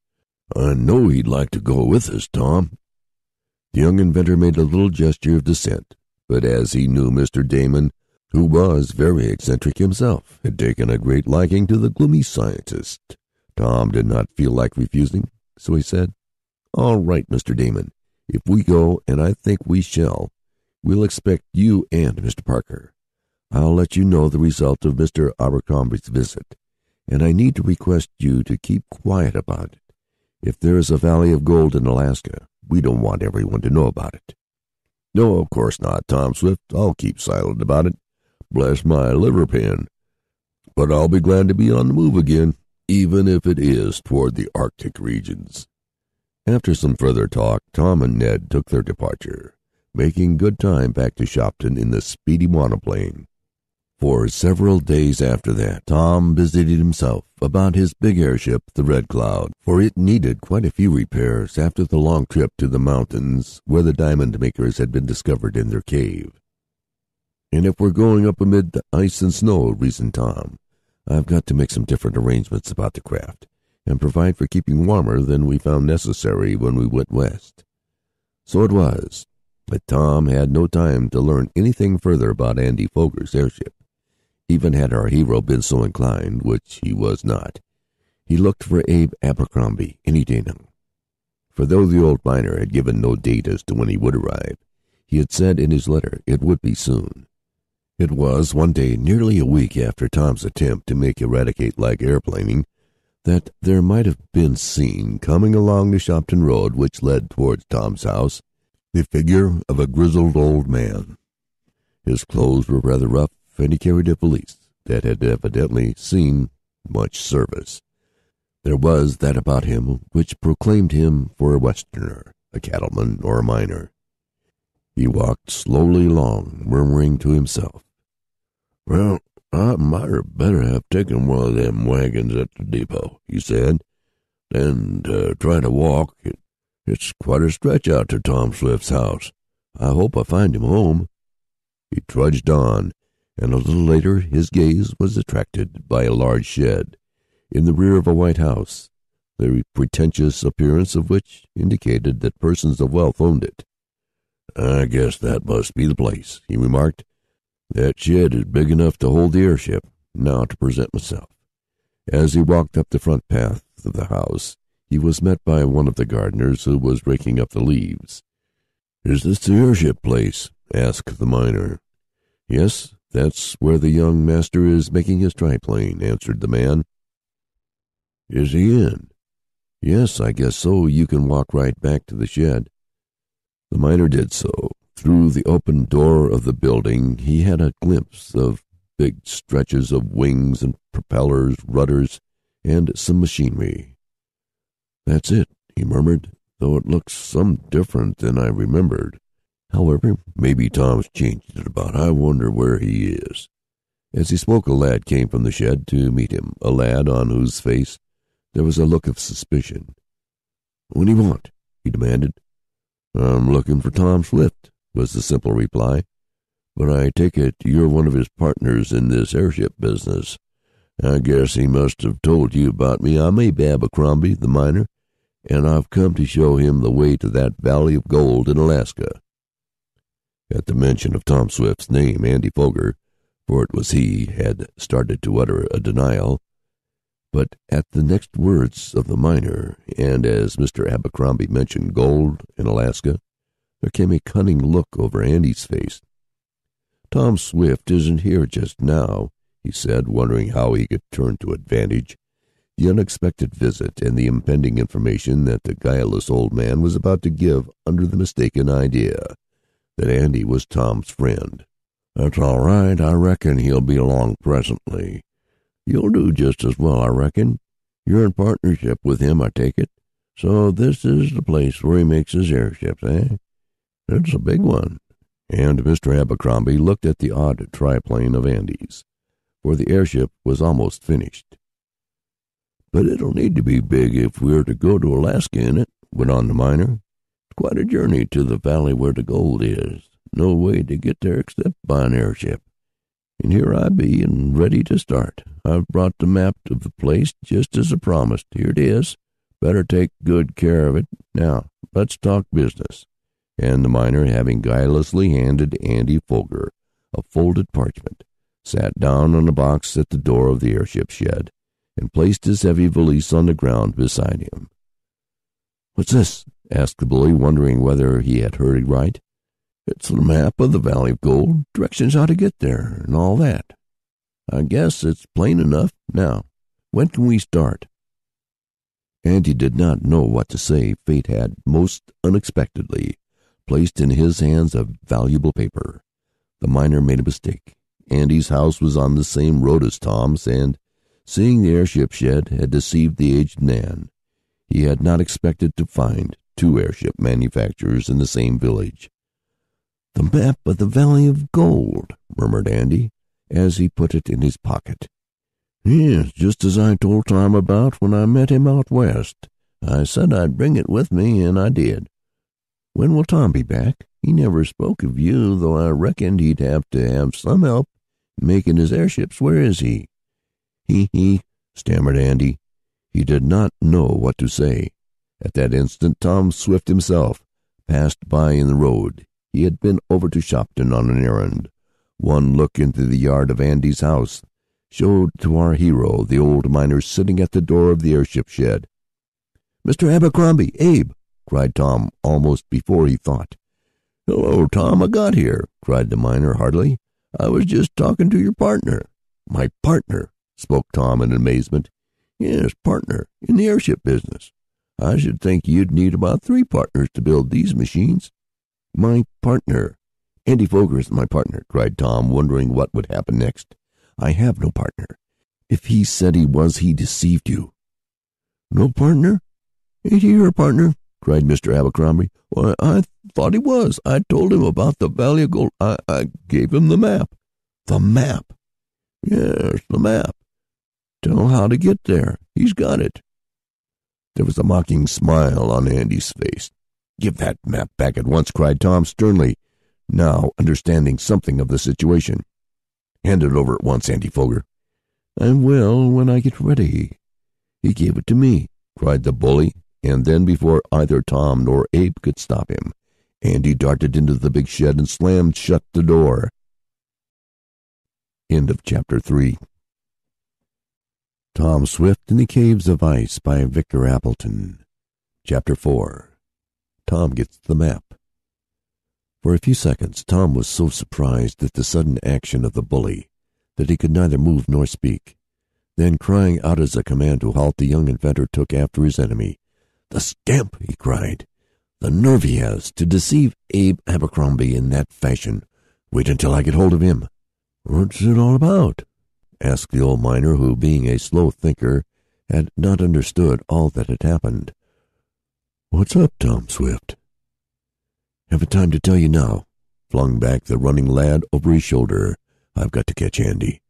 "I know he'd like to go with us, Tom." The young inventor made a little gesture of dissent, but as he knew Mr. Damon, who was very eccentric himself, had taken a great liking to the gloomy scientist, Tom did not feel like refusing, so he said, "All right, Mr. Damon, if we go, and I think we shall, we'll expect you and Mr. Parker. I'll let you know the result of Mr. Abercrombie's visit, and I need to request you to keep quiet about it. If there is a Valley of Gold in Alaska, we don't want everyone to know about it." "No, of course not, Tom Swift. I'll keep silent about it. Bless my liver pin. But I'll be glad to be on the move again, even if it is toward the Arctic regions." After some further talk, Tom and Ned took their departure, making good time back to Shopton in the speedy monoplane. For several days after that, Tom busied himself about his big airship, the Red Cloud, for it needed quite a few repairs after the long trip to the mountains where the diamond makers had been discovered in their cave. "And if we're going up amid the ice and snow," reasoned Tom, "I've got to make some different arrangements about the craft, and provide for keeping warmer than we found necessary when we went west." So it was, but Tom had no time to learn anything further about Andy Foger's airship. Even had our hero been so inclined, which he was not, he looked for Abe Abercrombie any day now. For though the old miner had given no date as to when he would arrive, he had said in his letter it would be soon. It was one day, nearly a week after Tom's attempt to make Eradicate like airplaning, that there might have been seen coming along the Shopton road which led towards Tom's house the figure of a grizzled old man. His clothes were rather rough, and he carried a valise that had evidently seen much service. There was that about him which proclaimed him for a Westerner, a cattleman, or a miner. He walked slowly along, murmuring to himself, "Well, I might have better have taken one of them wagons at the depot," he said. "Then to try to walk, it's quite a stretch out to Tom Swift's house. I hope I find him home." He trudged on, and a little later his gaze was attracted by a large shed in the rear of a white house, the pretentious appearance of which indicated that persons of wealth owned it. "I guess that must be the place," he remarked. "That shed is big enough to hold the airship. Now to present myself." As he walked up the front path of the house, he was met by one of the gardeners who was raking up the leaves. "Is this the airship place?" asked the miner. "Yes, that's where the young master is making his triplane," answered the man. "Is he in?" "Yes, I guess so. You can walk right back to the shed." The miner did so. Through the open door of the building he had a glimpse of big stretches of wings and propellers, rudders, and some machinery. "That's it," he murmured, "though it looks some different than I remembered. However, maybe Tom's changed it about. I wonder where he is." As he spoke, a lad came from the shed to meet him, a lad on whose face there was a look of suspicion. "What do you want?" he demanded. "I'm looking for Tom Swift," was the simple reply. "But I take it you're one of his partners in this airship business. I guess he must have told you about me. I'm Abe Abercrombie, the miner, and I've come to show him the way to that valley of gold in Alaska." At the mention of Tom Swift's name, Andy Foger, for it was he, had started to utter a denial. But at the next words of the miner, and as Mr. Abercrombie mentioned gold in Alaska, there came a cunning look over Andy's face. "Tom Swift isn't here just now," he said, wondering how he could turn to advantage the unexpected visit and the impending information that the guileless old man was about to give under the mistaken idea that Andy was Tom's friend. "That's all right. I reckon he'll be along presently. You'll do just as well, I reckon. You're in partnership with him, I take it. So this is the place where he makes his airships, eh? It's a big one." And Mr. Abercrombie looked at the odd triplane of Andy's, for the airship was almost finished. "But it'll need to be big if we're to go to Alaska in it," went on the miner. "It's quite a journey to the valley where the gold is. No way to get there except by an airship. And here I be, and ready to start. I've brought the map of the place just as I promised. Here it is. Better take good care of it. Now, let's talk business." And the miner, having guilelessly handed Andy Foger a folded parchment, sat down on a box at the door of the airship shed and placed his heavy valise on the ground beside him. "What's this?" asked the bully, wondering whether he had heard right. "It's the map of the Valley of Gold, directions how to get there, and all that. I guess it's plain enough. Now, when can we start?" Andy did not know what to say. Fate had, most unexpectedly, placed in his hands a valuable paper. The miner made a mistake. Andy's house was on the same road as Tom's, and, seeing the airship shed, had deceived the aged man. He had not expected to find two airship manufacturers in the same village. "The map of the Valley of Gold," murmured Andy, as he put it in his pocket. "Yes, just as I told Tom about when I met him out west. I said I'd bring it with me, and I did. When will Tom be back? He never spoke of you, though I reckoned he'd have to have some help in making his airships. Where is he?" He, stammered Andy. He did not know what to say. At that instant Tom Swift himself passed by in the road. He had been over to Shopton on an errand. One look into the yard of Andy's house showed to our hero the old miner sitting at the door of the airship shed. "Mr. Abercrombie, Abe!" cried Tom almost before he thought. "Hello, Tom, I got here," cried the miner heartily. "I was just talking to your partner." "My partner?" spoke Tom in amazement. Yes, partner, in the airship business. I should think you'd need about 3 partners to build these machines." "My partner. Andy Foger is my partner," cried Tom, wondering what would happen next. "I have no partner. If he said he was, he deceived you." "No partner? Ain't he your partner?" cried Mr. Abercrombie. "Why, I thought he was. I told him about the Valley of Gold. I gave him the map." "The map?" "Yes, the map. Tell him how to get there. He's got it." There was a mocking smile on Andy's face. "Give that map back at once," cried Tom sternly, now understanding something of the situation. "Hand it over at once, Andy Foger." "I will when I get ready. He gave it to me," cried the bully, and then before either Tom nor Abe could stop him, Andy darted into the big shed and slammed shut the door. End of Chapter 3. Tom Swift in the Caves of Ice by Victor Appleton. Chapter 4. Tom Gets the Map. For a few seconds Tom was so surprised at the sudden action of the bully that he could neither move nor speak. Then, crying out as a command to halt, the young inventor took after his enemy. "The scamp!" he cried. "The nerve he has to deceive Abe Abercrombie in that fashion. Wait until I get hold of him." "What's it all about?" asked the old miner, who, being a slow thinker, had not understood all that had happened. "What's up, Tom Swift?" "Haven't time to tell you now," flung back the running lad over his shoulder. "I've got to catch Andy.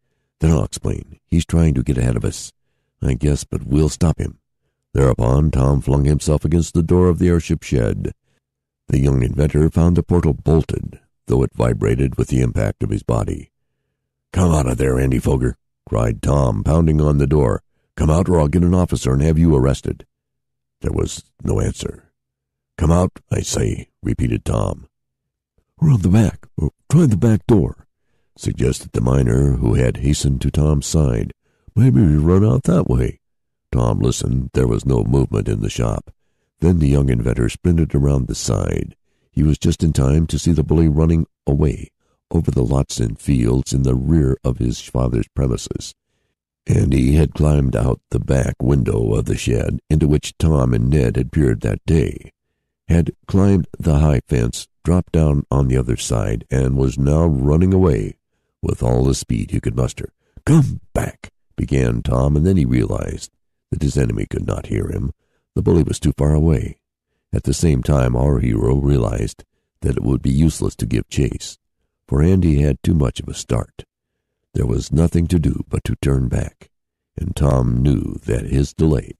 Then I'll explain. He's trying to get ahead of us, I guess, but we'll stop him." Thereupon Tom flung himself against the door of the airship shed. The young inventor found the portal bolted, though it vibrated with the impact of his body. "Come out of there, Andy Foger," cried Tom, pounding on the door. "Come out, or I'll get an officer and have you arrested." There was no answer. "Come out, I say," repeated Tom. "Around the back, or try the back door," suggested the miner, who had hastened to Tom's side. "Maybe we run out that way." Tom listened. There was no movement in the shop. Then the young inventor sprinted around the side. He was just in time to see the bully running away over the lots and fields in the rear of his father's premises. Andy had climbed out the back window of the shed into which Tom and Ned had peered that day, had climbed the high fence, dropped down on the other side, and was now running away with all the speed he could muster. "Come back," began Tom, and then he realized that his enemy could not hear him. The bully was too far away. At the same time, our hero realized that it would be useless to give chase, for Andy had too much of a start. There was nothing to do but to turn back, and Tom knew that his delay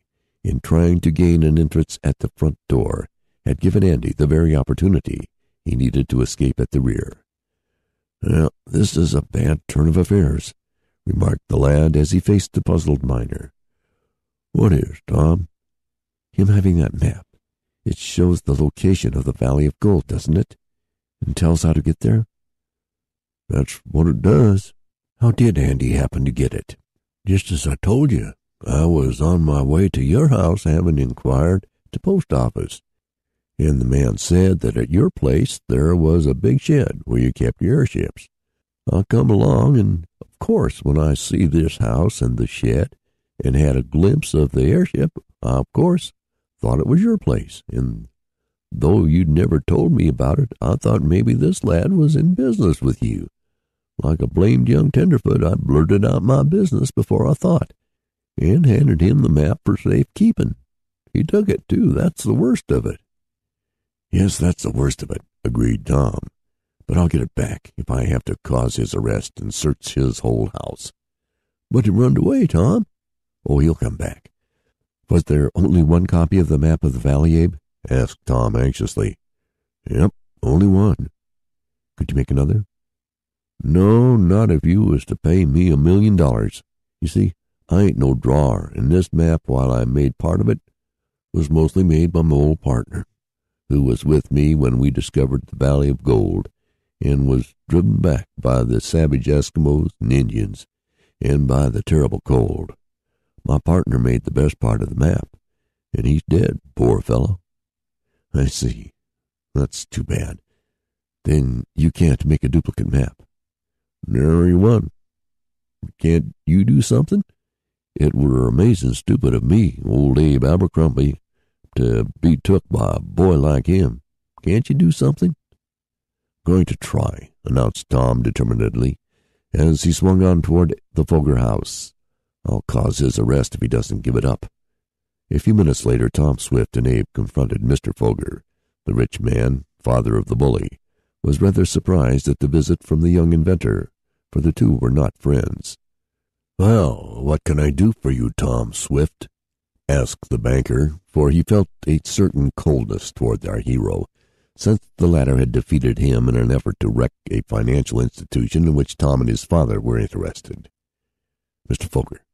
in trying to gain an entrance at the front door had given Andy the very opportunity he needed to escape at the rear. "Well, this is a bad turn of affairs," remarked the lad as he faced the puzzled miner. "What is, Tom?" "Him having that map. It shows the location of the Valley of Gold, doesn't it? And tells how to get there?" "That's what it does." "How did Andy happen to get it?" "Just as I told you. I was on my way to your house, having inquired at the post office, and the man said that at your place there was a big shed where you kept your airships. I come along, and of course when I see this house and the shed and had a glimpse of the airship, I of course thought it was your place, and though you'd never told me about it, I thought maybe this lad was in business with you. Like a blamed young tenderfoot, I blurted out my business before I thought, and handed him the map for safekeeping. He took it, too. That's the worst of it." "Yes, that's the worst of it," agreed Tom. "But I'll get it back if I have to cause his arrest and search his whole house." "But he runned away, Tom." "Oh, he'll come back." "Was there only one copy of the map of the valley, Abe?" asked Tom anxiously. "Yep, only one." "Could you make another?" "No, not if you was to pay me $1 million. You see, I ain't no drawer, and this map, while I made part of it, was mostly made by my old partner, who was with me when we discovered the Valley of Gold and was driven back by the savage Eskimos and Indians and by the terrible cold. My partner made the best part of the map, and he's dead, poor fellow." "I see. That's too bad. Then you can't make a duplicate map?" "Nary one." "Can't you do something?" It were amazin' stupid of me, old Abe Abercrombie, to be took by a boy like him. Can't you do something?" "Going to try," announced Tom determinedly, as he swung on toward the Foger house. "I'll cause his arrest if he doesn't give it up." A few minutes later, Tom Swift and Abe confronted Mr. Foger. The rich man, father of the bully, was rather surprised at the visit from the young inventor, for the two were not friends. "Well, what can I do for you, Tom Swift?" asked the banker, for he felt a certain coldness toward our hero, since the latter had defeated him in an effort to wreck a financial institution in which Tom and his father were interested. "Mr. Foger,"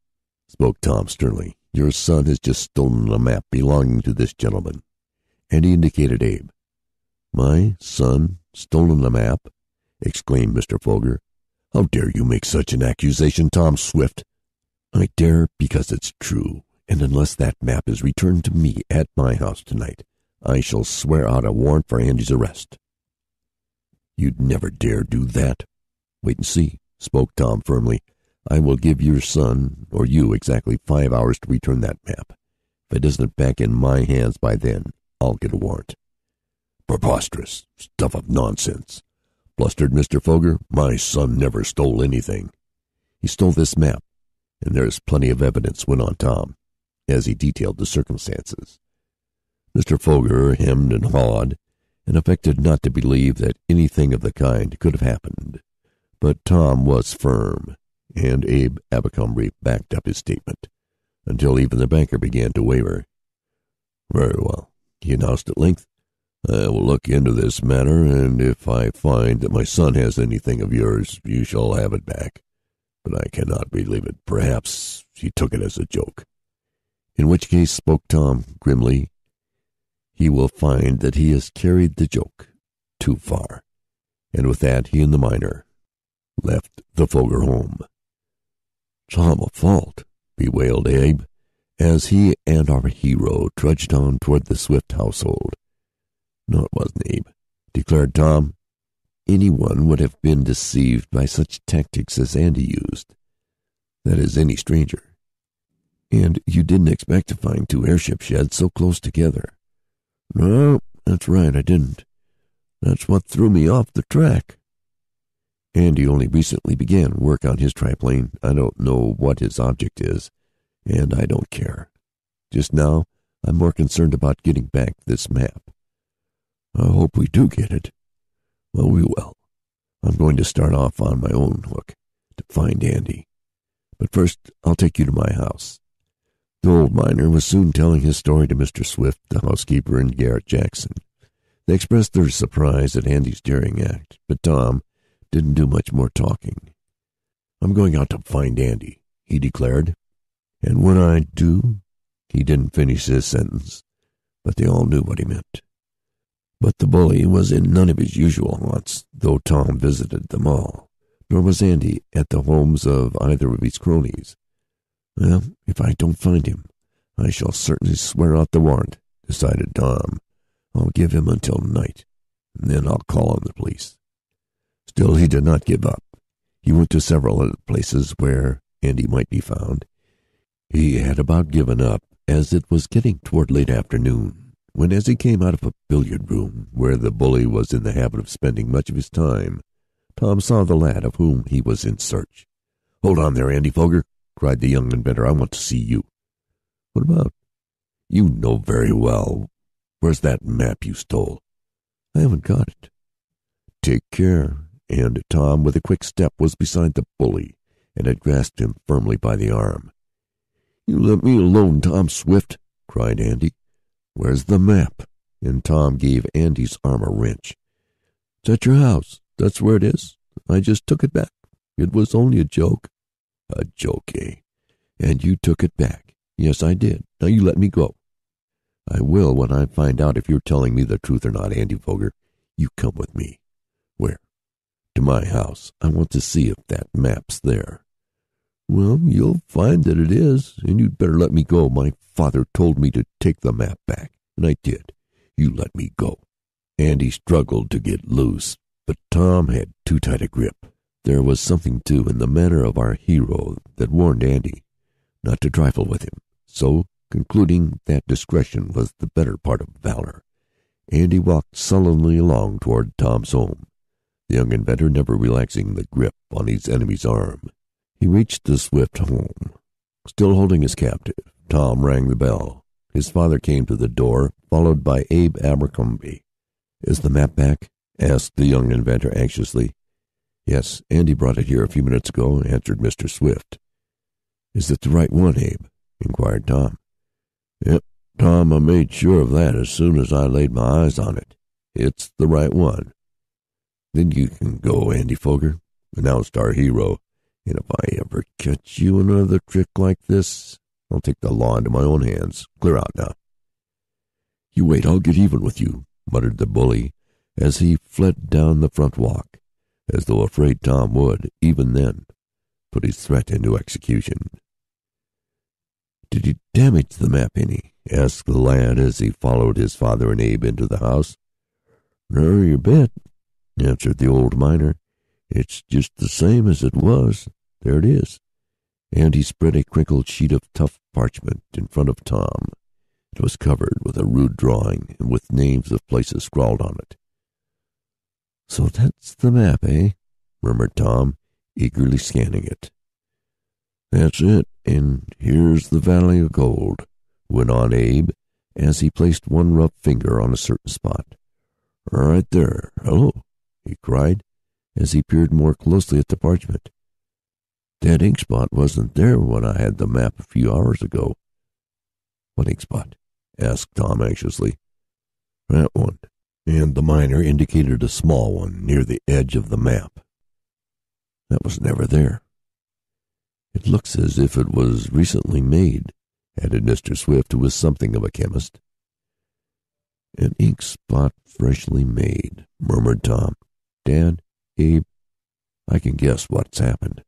spoke Tom sternly, "your son has just stolen a map belonging to this gentleman," and he indicated Abe. "My son stolen a map?" exclaimed Mr. Foger. "How dare you make such an accusation, Tom Swift?" "I dare because it's true, and unless that map is returned to me at my house tonight, I shall swear out a warrant for Andy's arrest." "You'd never dare do that." "Wait and see," spoke Tom firmly. "I will give your son, or you, exactly 5 hours to return that map. If it isn't back in my hands by then, I'll get a warrant." "Preposterous stuff of nonsense," blustered Mr. Foger. "My son never stole anything." "He stole this map, and there's plenty of evidence," went on Tom, as he detailed the circumstances. Mr. Foger hemmed and hawed, and affected not to believe that anything of the kind could have happened. But Tom was firm, and Abe Abercrombie backed up his statement, until even the banker began to waver. "Very well," he announced at length. "I will look into this matter, and if I find that my son has anything of yours, you shall have it back. But I cannot believe it. Perhaps he took it as a joke." "In which case," spoke Tom grimly, "he will find that he has carried the joke too far." And with that, he and the miner left the Foger home. "It's all my fault," bewailed Abe, as he and our hero trudged on toward the Swift household. "No, it wasn't, Abe," declared Tom. "Anyone would have been deceived by such tactics as Andy used. That is, any stranger. And you didn't expect to find two airship sheds so close together." "No, that's right, I didn't. That's what threw me off the track." "Andy only recently began work on his triplane. I don't know what his object is, and I don't care. Just now, I'm more concerned about getting back this map." "I hope we do get it." "Well, we will. I'm going to start off on my own hook to find Andy. But first, I'll take you to my house." The old miner was soon telling his story to Mr. Swift, the housekeeper, and Garrett Jackson. They expressed their surprise at Andy's daring act, but Tom didn't do much more talking. "I'm going out to find Andy," he declared. "And when I do—" He didn't finish his sentence, but they all knew what he meant. But the bully was in none of his usual haunts, though Tom visited them all, nor was Andy at the homes of either of his cronies. "Well, if I don't find him, I shall certainly swear out the warrant," decided Tom. "I'll give him until night, and then I'll call on the police." Still, he did not give up. He went to several other places where Andy might be found. He had about given up, as it was getting toward late afternoon, when, as he came out of a billiard room where the bully was in the habit of spending much of his time, Tom saw the lad of whom he was in search. "Hold on there, Andy Foger," cried the young inventor. "I want to see you." "What about?" "You know very well. Where's that map you stole?" "I haven't got it." "Take care." And Tom, with a quick step, was beside the bully and had grasped him firmly by the arm. "You let me alone, Tom Swift," cried Andy. "Where's the map?" And Tom gave Andy's arm a wrench. "It's at your house. That's where it is. I just took it back. It was only a joke." "A joke, eh? And you took it back?" "Yes, I did. Now you let me go." "I will when I find out if you're telling me the truth or not, Andy Foger. You come with me." "Where?" "To my house. I want to see if that map's there." "Well, you'll find that it is, and you'd better let me go. My father told me to take the map back, and I did. You let me go." Andy struggled to get loose, but Tom had too tight a grip. There was something, too, in the manner of our hero that warned Andy. not to trifle with him. So, concluding that discretion was the better part of valor, Andy walked sullenly along toward Tom's home, the young inventor never relaxing the grip on his enemy's arm. He reached the Swift home. Still holding his captive, Tom rang the bell. His father came to the door, followed by Abe Abercrombie. "Is the map back?" asked the young inventor anxiously. "Yes, Andy brought it here a few minutes ago," answered Mr. Swift. "Is it the right one, Abe?" inquired Tom. "Yep, Tom, I made sure of that as soon as I laid my eyes on it. It's the right one." "Then you can go, Andy Foger," announced our hero. "And if I ever catch you another trick like this, I'll take the law into my own hands. Clear out now." "You wait, I'll get even with you," muttered the bully as he fled down the front walk, as though afraid Tom would, even then, put his threat into execution. "Did you damage the map any?" asked the lad as he followed his father and Abe into the house. "No, you bet," answered the old miner. "It's just the same as it was. There it is." And he spread a crinkled sheet of tough parchment in front of Tom. It was covered with a rude drawing and with names of places scrawled on it. "So that's the map, eh?" murmured Tom, eagerly scanning it. "That's it, and here's the Valley of Gold," went on Abe, as he placed one rough finger on a certain spot. "Right there. Hello," he cried, as he peered more closely at the parchment. "That ink spot wasn't there when I had the map a few hours ago." "What ink spot?" asked Tom anxiously. "That one," and the miner indicated a small one near the edge of the map. "That was never there." "It looks as if it was recently made," added Mr. Swift, who was something of a chemist. "An ink spot freshly made," murmured Tom. "Dad, Abe, I can guess what's happened."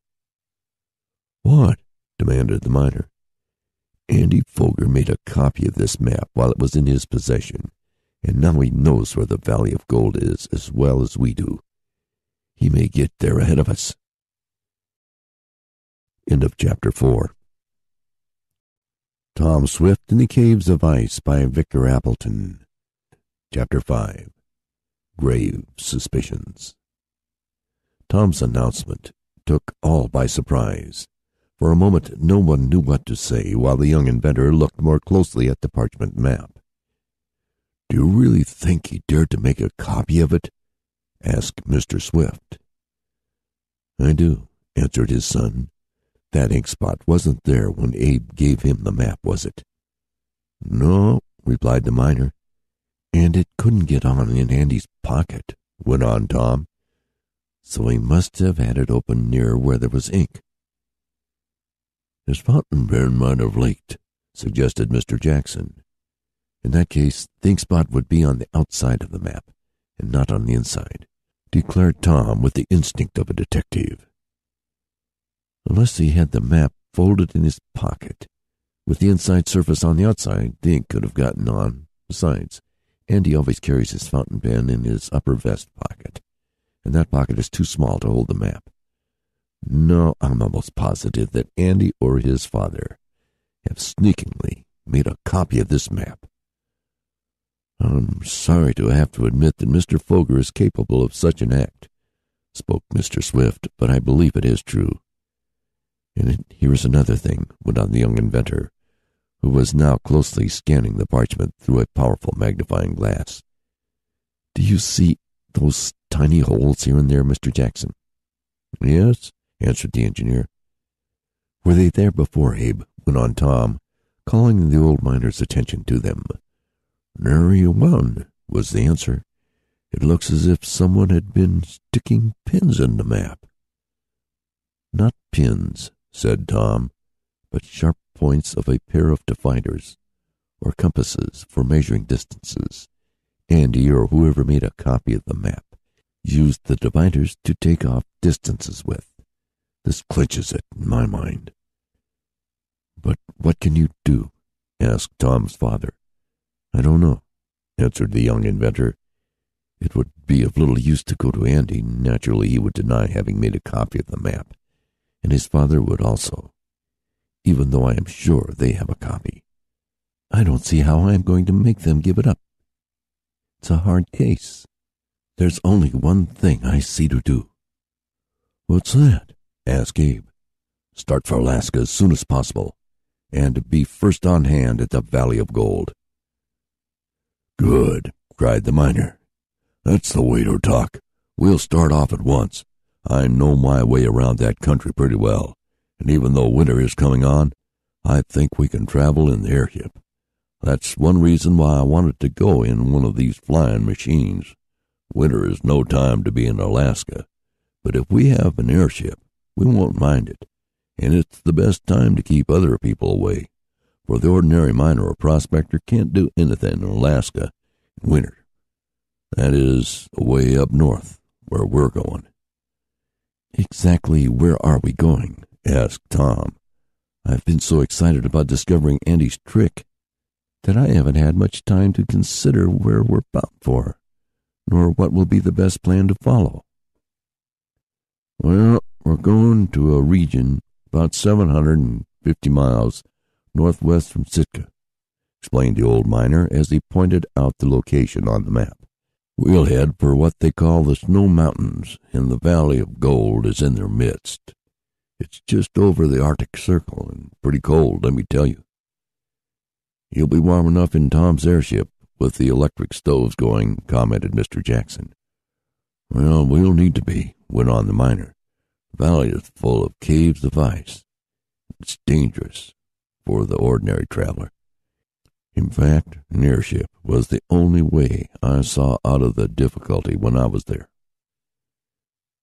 "What?" demanded the miner. "Andy Foger made a copy of this map while it was in his possession, and now he knows where the Valley of Gold is as well as we do. He may get there ahead of us." End of chapter 4. Tom Swift in the Caves of Ice by Victor Appleton. Chapter 5. Grave Suspicions. Tom's announcement took all by surprise. For a moment no one knew what to say, while the young inventor looked more closely at the parchment map. "Do you really think he dared to make a copy of it?" asked Mr. Swift. "I do," answered his son. "That ink spot wasn't there when Abe gave him the map, was it?" "No," replied the miner. "And it couldn't get on in Andy's pocket," went on Tom. "So he must have had it open near where there was ink." "His fountain pen might have leaked," suggested Mr. Jackson. "In that case, the ink spot would be on the outside of the map, and not on the inside," declared Tom with the instinct of a detective. "Unless he had the map folded in his pocket, with the inside surface on the outside, the ink could have gotten on. Besides, Andy always carries his fountain pen in his upper vest pocket, and that pocket is too small to hold the map. No, I'm almost positive that Andy or his father have sneakingly made a copy of this map." "I'm sorry to have to admit that Mr. Foger is capable of such an act," spoke Mr. Swift, "but I believe it is true. And here is another thing," went on the young inventor, who was now closely scanning the parchment through a powerful magnifying glass. "Do you see those tiny holes here and there, Mr. Jackson?" "Yes," answered the engineer. "Were they there before, Abe?" went on Tom, calling the old miner's attention to them. "Nary one," was the answer. "It looks as if someone had been sticking pins in the map." "Not pins," said Tom, "but sharp points of a pair of dividers, or compasses for measuring distances. Andy, or whoever made a copy of the map, used the dividers to take off distances with. This clinches it, in my mind." "But what can you do?" asked Tom's father. "I don't know," answered the young inventor. "It would be of little use to go to Andy. Naturally, he would deny having made a copy of the map, and his father would also. even though I am sure they have a copy. I don't see how I am going to make them give it up. It's a hard case. There's only one thing I see to do." "What's that?" asked Gabe. "Start for Alaska as soon as possible, and be first on hand at the Valley of Gold." "Good," cried the miner. "That's the way to talk. We'll start off at once. I know my way around that country pretty well, and even though winter is coming on, I think we can travel in the airship. That's one reason why I wanted to go in one of these flying machines. Winter is no time to be in Alaska, but if we have an airship, we won't mind it, and it's the best time to keep other people away, for the ordinary miner or prospector can't do anything in Alaska in winter. That is away up north, where we're going." "Exactly where are we going?" asked Tom. "I've been so excited about discovering Andy's trick that I haven't had much time to consider where we're bound for, nor what will be the best plan to follow." "Well, we're going to a region about 750 miles northwest from Sitka," explained the old miner as he pointed out the location on the map. "We'll head for what they call the Snow Mountains, and the Valley of Gold is in their midst. It's just over the Arctic Circle, and pretty cold, let me tell you." "You'll be warm enough in Tom's airship, with the electric stoves going," commented Mr. Jackson. "Well, we'll need to be," went on the miner. "The valley is full of caves of ice. It's dangerous for the ordinary traveler. In fact, an airship was the only way I saw out of the difficulty when I was there."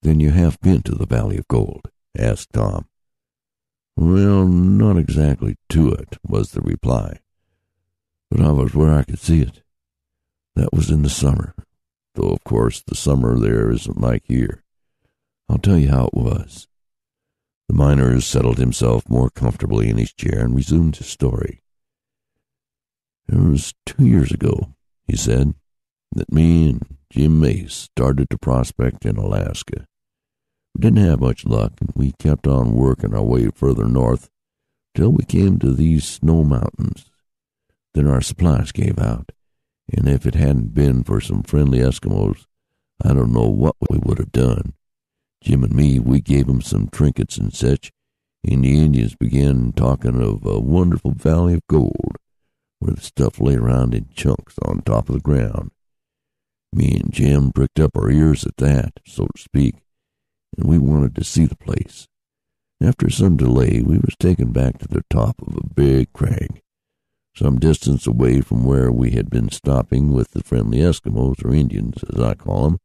"Then you have been to the Valley of Gold?" asked Tom. "Well, not exactly to it," was the reply, "but I was where I could see it. That was in the summer, though of course the summer there isn't like here. I'll tell you how it was." The miner settled himself more comfortably in his chair and resumed his story. "It was 2 years ago," he said, "that me and Jim Mace started to prospect in Alaska. We didn't have much luck, and we kept on working our way further north till we came to these Snow Mountains. Then our supplies gave out, and if it hadn't been for some friendly Eskimos, I don't know what we would have done. Jim and me, we gave 'em some trinkets and such, and the Indians began talking of a wonderful valley of gold, where the stuff lay around in chunks on top of the ground. Me and Jim pricked up our ears at that, so to speak, and we wanted to see the place. After some delay, we was taken back to the top of a big crag, some distance away from where we had been stopping with the friendly Eskimos, or Indians, as I call 'em.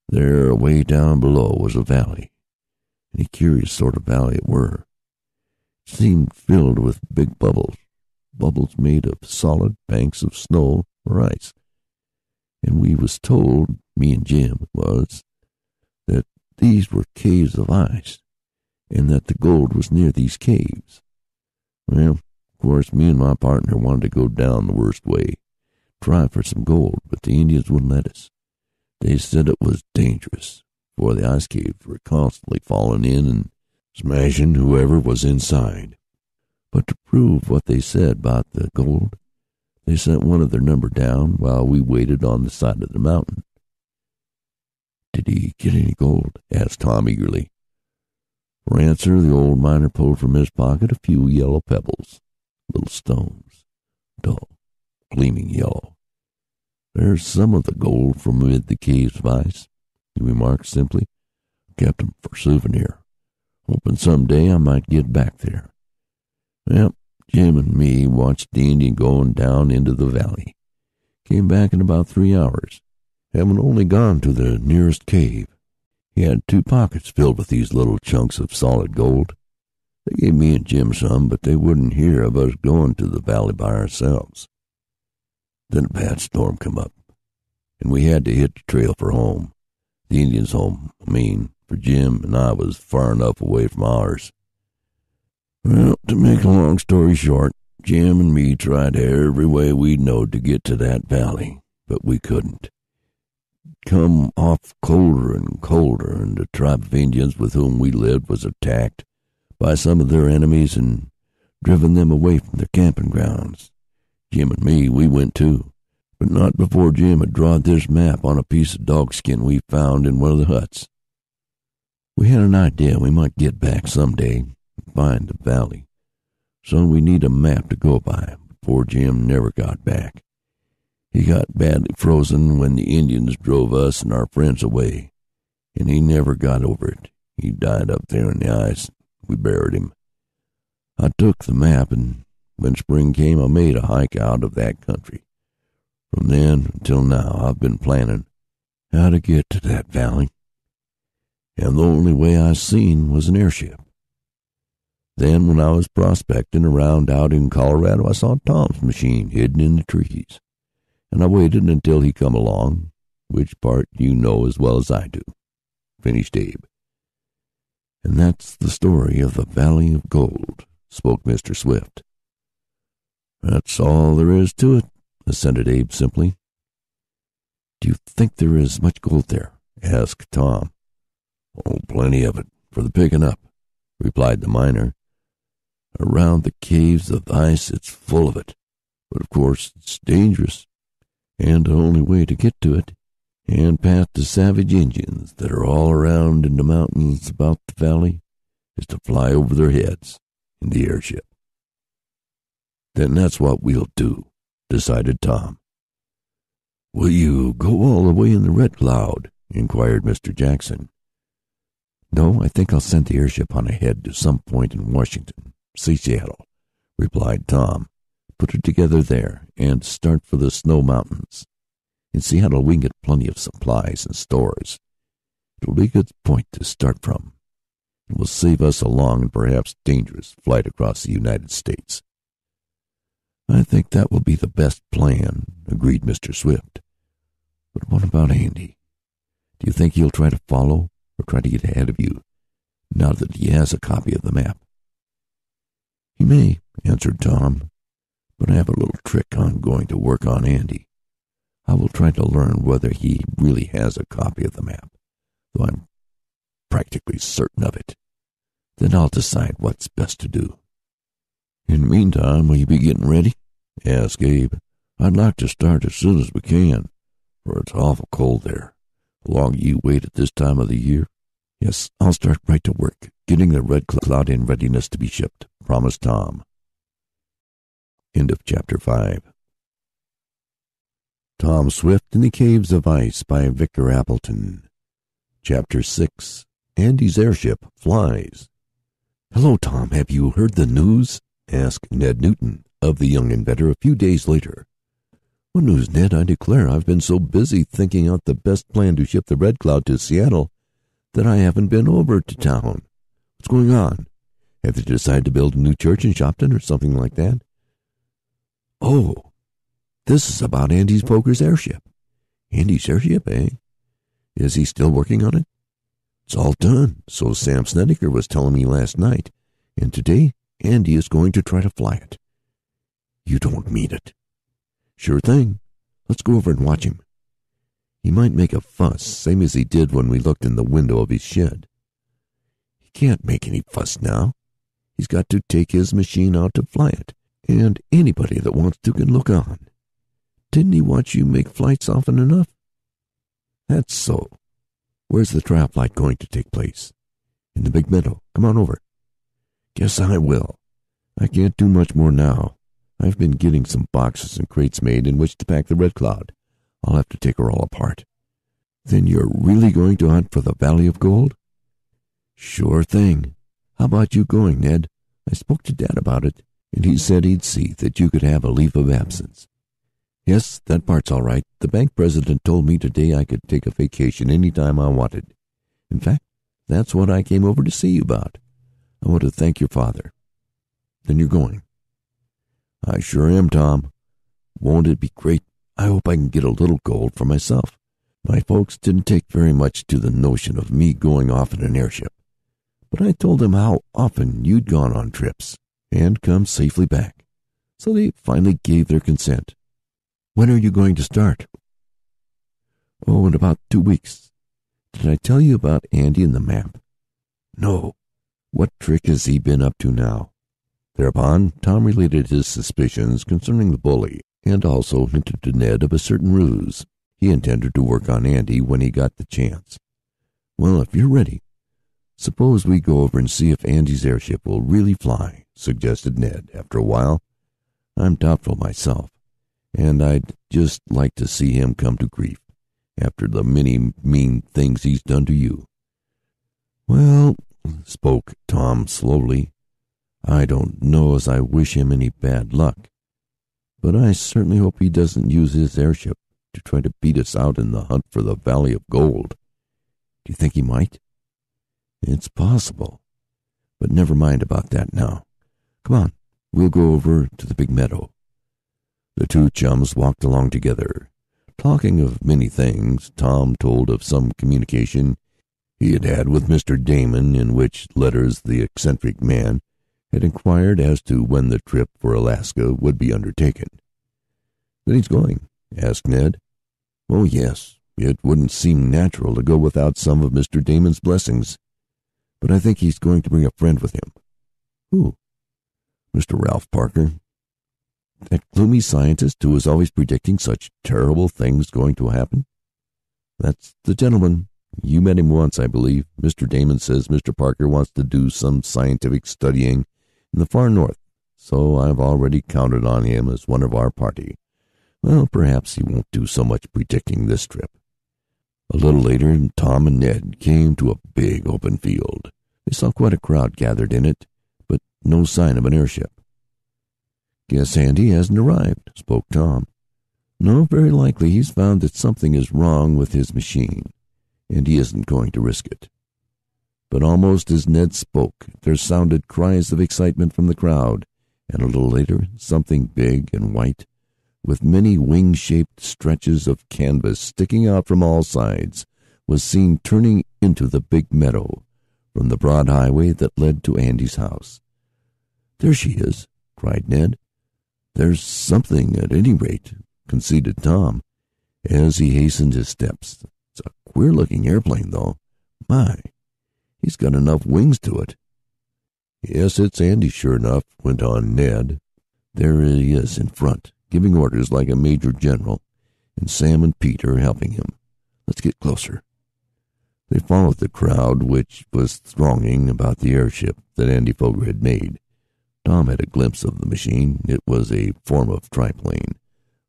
There, away down below, was a valley, and a curious sort of valley it were. It seemed filled with big bubbles made of solid banks of snow or ice, and we was told, me and Jim was, that these were caves of ice, and that the gold was near these caves. Well, of course, me and my partner wanted to go down the worst way, try for some gold, but the Indians wouldn't let us. They said it was dangerous, for the ice caves were constantly falling in and smashing whoever was inside. But to prove what they said about the gold, they sent one of their number down while we waited on the side of the mountain." "Did he get any gold?" asked Tom eagerly. For answer, the old miner pulled from his pocket a few yellow pebbles, little stones, dull, gleaming yellow. "There's some of the gold from amid the caves of ice," he remarked simply. "Kept 'em for souvenir, hoping some day I might get back there." Well, Jim and me watched the Indian going down into the valley. Came back in about 3 hours, having only gone to the nearest cave. He had 2 pockets filled with these little chunks of solid gold. They gave me and Jim some, but they wouldn't hear of us going to the valley by ourselves. Then a bad storm come up, and we had to hit the trail for home. The Indians' home, for Jim and I was far enough away from ours. Well, to make a long story short, Jim and me tried every way we knowed to get to that valley, but we couldn't. Come off colder and colder, and the tribe of Indians with whom we lived was attacked by some of their enemies, and driven them away from their camping grounds. Jim and me, we went too, but not before Jim had drawn this map on a piece of dogskin we found in one of the huts. We had an idea we might get back someday and find the valley, so we need a map to go by. Poor Jim never got back. He got badly frozen when the Indians drove us and our friends away, and he never got over it. He died up there in the ice. We buried him. I took the map, and when spring came, I made a hike out of that country. From then until now, I've been planning how to get to that valley, and the only way I seen was an airship. Then, when I was prospecting around out in Colorado, I saw Tom's machine hidden in the trees, and I waited until he come along, which part you know as well as I do," finished Abe. "And that's the story of the Valley of Gold," spoke Mr. Swift. "That's all there is to it," assented Abe simply. "Do you think there is much gold there?" asked Tom. "Oh, plenty of it, for the picking up," replied the miner. "Around the caves of ice it's full of it, but of course it's dangerous, and the only way to get to it, and past the savage Indians that are all around in the mountains about the valley, is to fly over their heads in the airship." "Then that's what we'll do," decided Tom. "Will you go all the way in the Red Cloud?" inquired Mr. Jackson. "No, I think I'll send the airship on ahead to some point in Washington, say Seattle," replied Tom. "Put it together there and start for the Snow Mountains. In Seattle we can get plenty of supplies and stores. It'll be a good point to start from. It will save us a long and perhaps dangerous flight across the United States." "I think that will be the best plan," agreed Mr. Swift. "But what about Andy? Do you think he'll try to follow or try to get ahead of you, now that he has a copy of the map?" "He may," answered Tom, "but I have a little trick I'm going to work on Andy. I will try to learn whether he really has a copy of the map, though I'm practically certain of it. Then I'll decide what's best to do." "In the meantime, will you be getting ready?" asked Abe. "I'd like to start as soon as we can, for it's awful cold there. The longer you wait at this time of the year—" "Yes, I'll start right to work, getting the Red Cloud in readiness to be shipped," promised Tom. End of Chapter 5. Tom Swift in the Caves of Ice by Victor Appleton. Chapter 6. Andy's Airship Flies. "Hello, Tom. Have you heard the news?" asked Ned Newton of the young inventor a few days later. "What news, Ned? I declare I've been so busy thinking out the best plan to ship the Red Cloud to Seattle that I haven't been over to town. What's going on? Have they decided to build a new church in Shopton or something like that?" "Oh, this is about Andy Foger's airship." "Andy's airship, eh? Is he still working on it?" "It's all done, so Sam Snedeker was telling me last night, and today Andy is going to try to fly it." "You don't mean it?" "Sure thing. Let's go over and watch him. He might make a fuss, same as he did when we looked in the window of his shed." "He can't make any fuss now. He's got to take his machine out to fly it, and anybody that wants to can look on. Didn't he watch you make flights often enough?" "That's so. Where's the trial flight going to take place?" "In the big meadow. Come on over." "Guess I will. I can't do much more now. I've been getting some boxes and crates made in which to pack the Red Cloud. I'll have to take her all apart." "Then you're really going to hunt for the Valley of Gold?" "Sure thing. How about you going, Ned? I spoke to Dad about it, and he said he'd see that you could have a leave of absence." "Yes, that part's all right. The bank president told me today I could take a vacation any time I wanted. In fact, that's what I came over to see you about. I want to thank your father." "Then you're going?" "I sure am, Tom. Won't it be great? I hope I can get a little gold for myself. My folks didn't take very much to the notion of me going off in an airship, but I told them how often you'd gone on trips and come safely back, so they finally gave their consent." "When are you going to start?" "Oh, in about 2 weeks. Did I tell you about Andy and the map?" "No. What trick has he been up to now?" Thereupon, Tom related his suspicions concerning the bully, and also hinted to Ned of a certain ruse he intended to work on Andy when he got the chance. "Well, if you're ready, suppose we go over and see if Andy's airship will really fly," suggested Ned after a while. "I'm doubtful myself, and I'd just like to see him come to grief after the many mean things he's done to you." "Well," spoke Tom slowly, "I don't know as I wish him any bad luck, but I certainly hope he doesn't use his airship to try to beat us out in the hunt for the Valley of Gold. Do you think he might?" "It's possible, but never mind about that now. Come on, we'll go over to the big meadow." The two chums walked along together, talking of many things. Tom told of some communication he had had with Mr. Damon, in which letters the eccentric man had inquired as to when the trip for Alaska would be undertaken. "Then he's going?" asked Ned. "Oh, yes. It wouldn't seem natural to go without some of Mr. Damon's blessings. But I think he's going to bring a friend with him." "Who?" "Mr. Ralph Parker. That gloomy scientist who is always predicting such terrible things going to happen. That's the gentleman. You met him once, I believe. Mr. Damon says Mr. Parker wants to do some scientific studying in the far north, so I've already counted on him as one of our party. Well, perhaps he won't do so much predicting this trip." A little later, Tom and Ned came to a big open field. They saw quite a crowd gathered in it, but no sign of an airship. "Guess Andy hasn't arrived," spoke Tom. "No, very likely he's found that something is wrong with his machine, and he isn't going to risk it." But almost as Ned spoke, there sounded cries of excitement from the crowd, and a little later, something big and white, with many wing-shaped stretches of canvas sticking out from all sides, was seen turning into the big meadow from the broad highway that led to Andy's house. "There she is," cried Ned. "There's something, at any rate," conceded Tom, as he hastened his steps. "It's a queer-looking airplane, though. My, he's got enough wings to it." "Yes, it's Andy, sure enough," went on Ned. "There he is in front, giving orders like a major general, and Sam and Pete are helping him. Let's get closer." They followed the crowd which was thronging about the airship that Andy Foger had made. Tom had a glimpse of the machine. It was a form of triplane,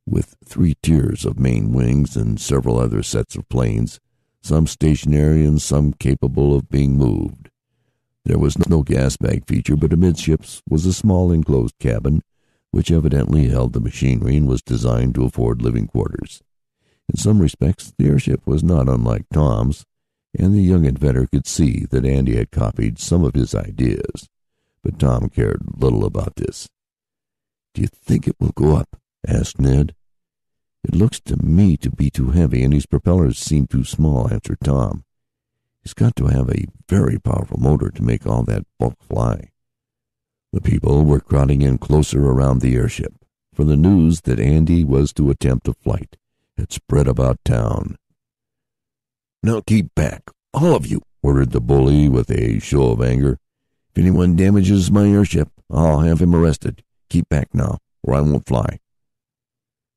with 3 tiers of main wings and several other sets of planes, some stationary and some capable of being moved. There was no gas bag feature, but amidships was a small enclosed cabin, which evidently held the machinery and was designed to afford living quarters. In some respects, the airship was not unlike Tom's, and the young inventor could see that Andy had copied some of his ideas. But Tom cared little about this. "Do you think it will go up?" asked Ned. "It looks to me to be too heavy, and his propellers seem too small," answered Tom. "He's got to have a very powerful motor to make all that bulk fly." The people were crowding in closer around the airship, for the news that Andy was to attempt a flight had spread about town. "Now keep back, all of you," ordered the bully with a show of anger. "If anyone damages my airship, I'll have him arrested. Keep back now, or I won't fly."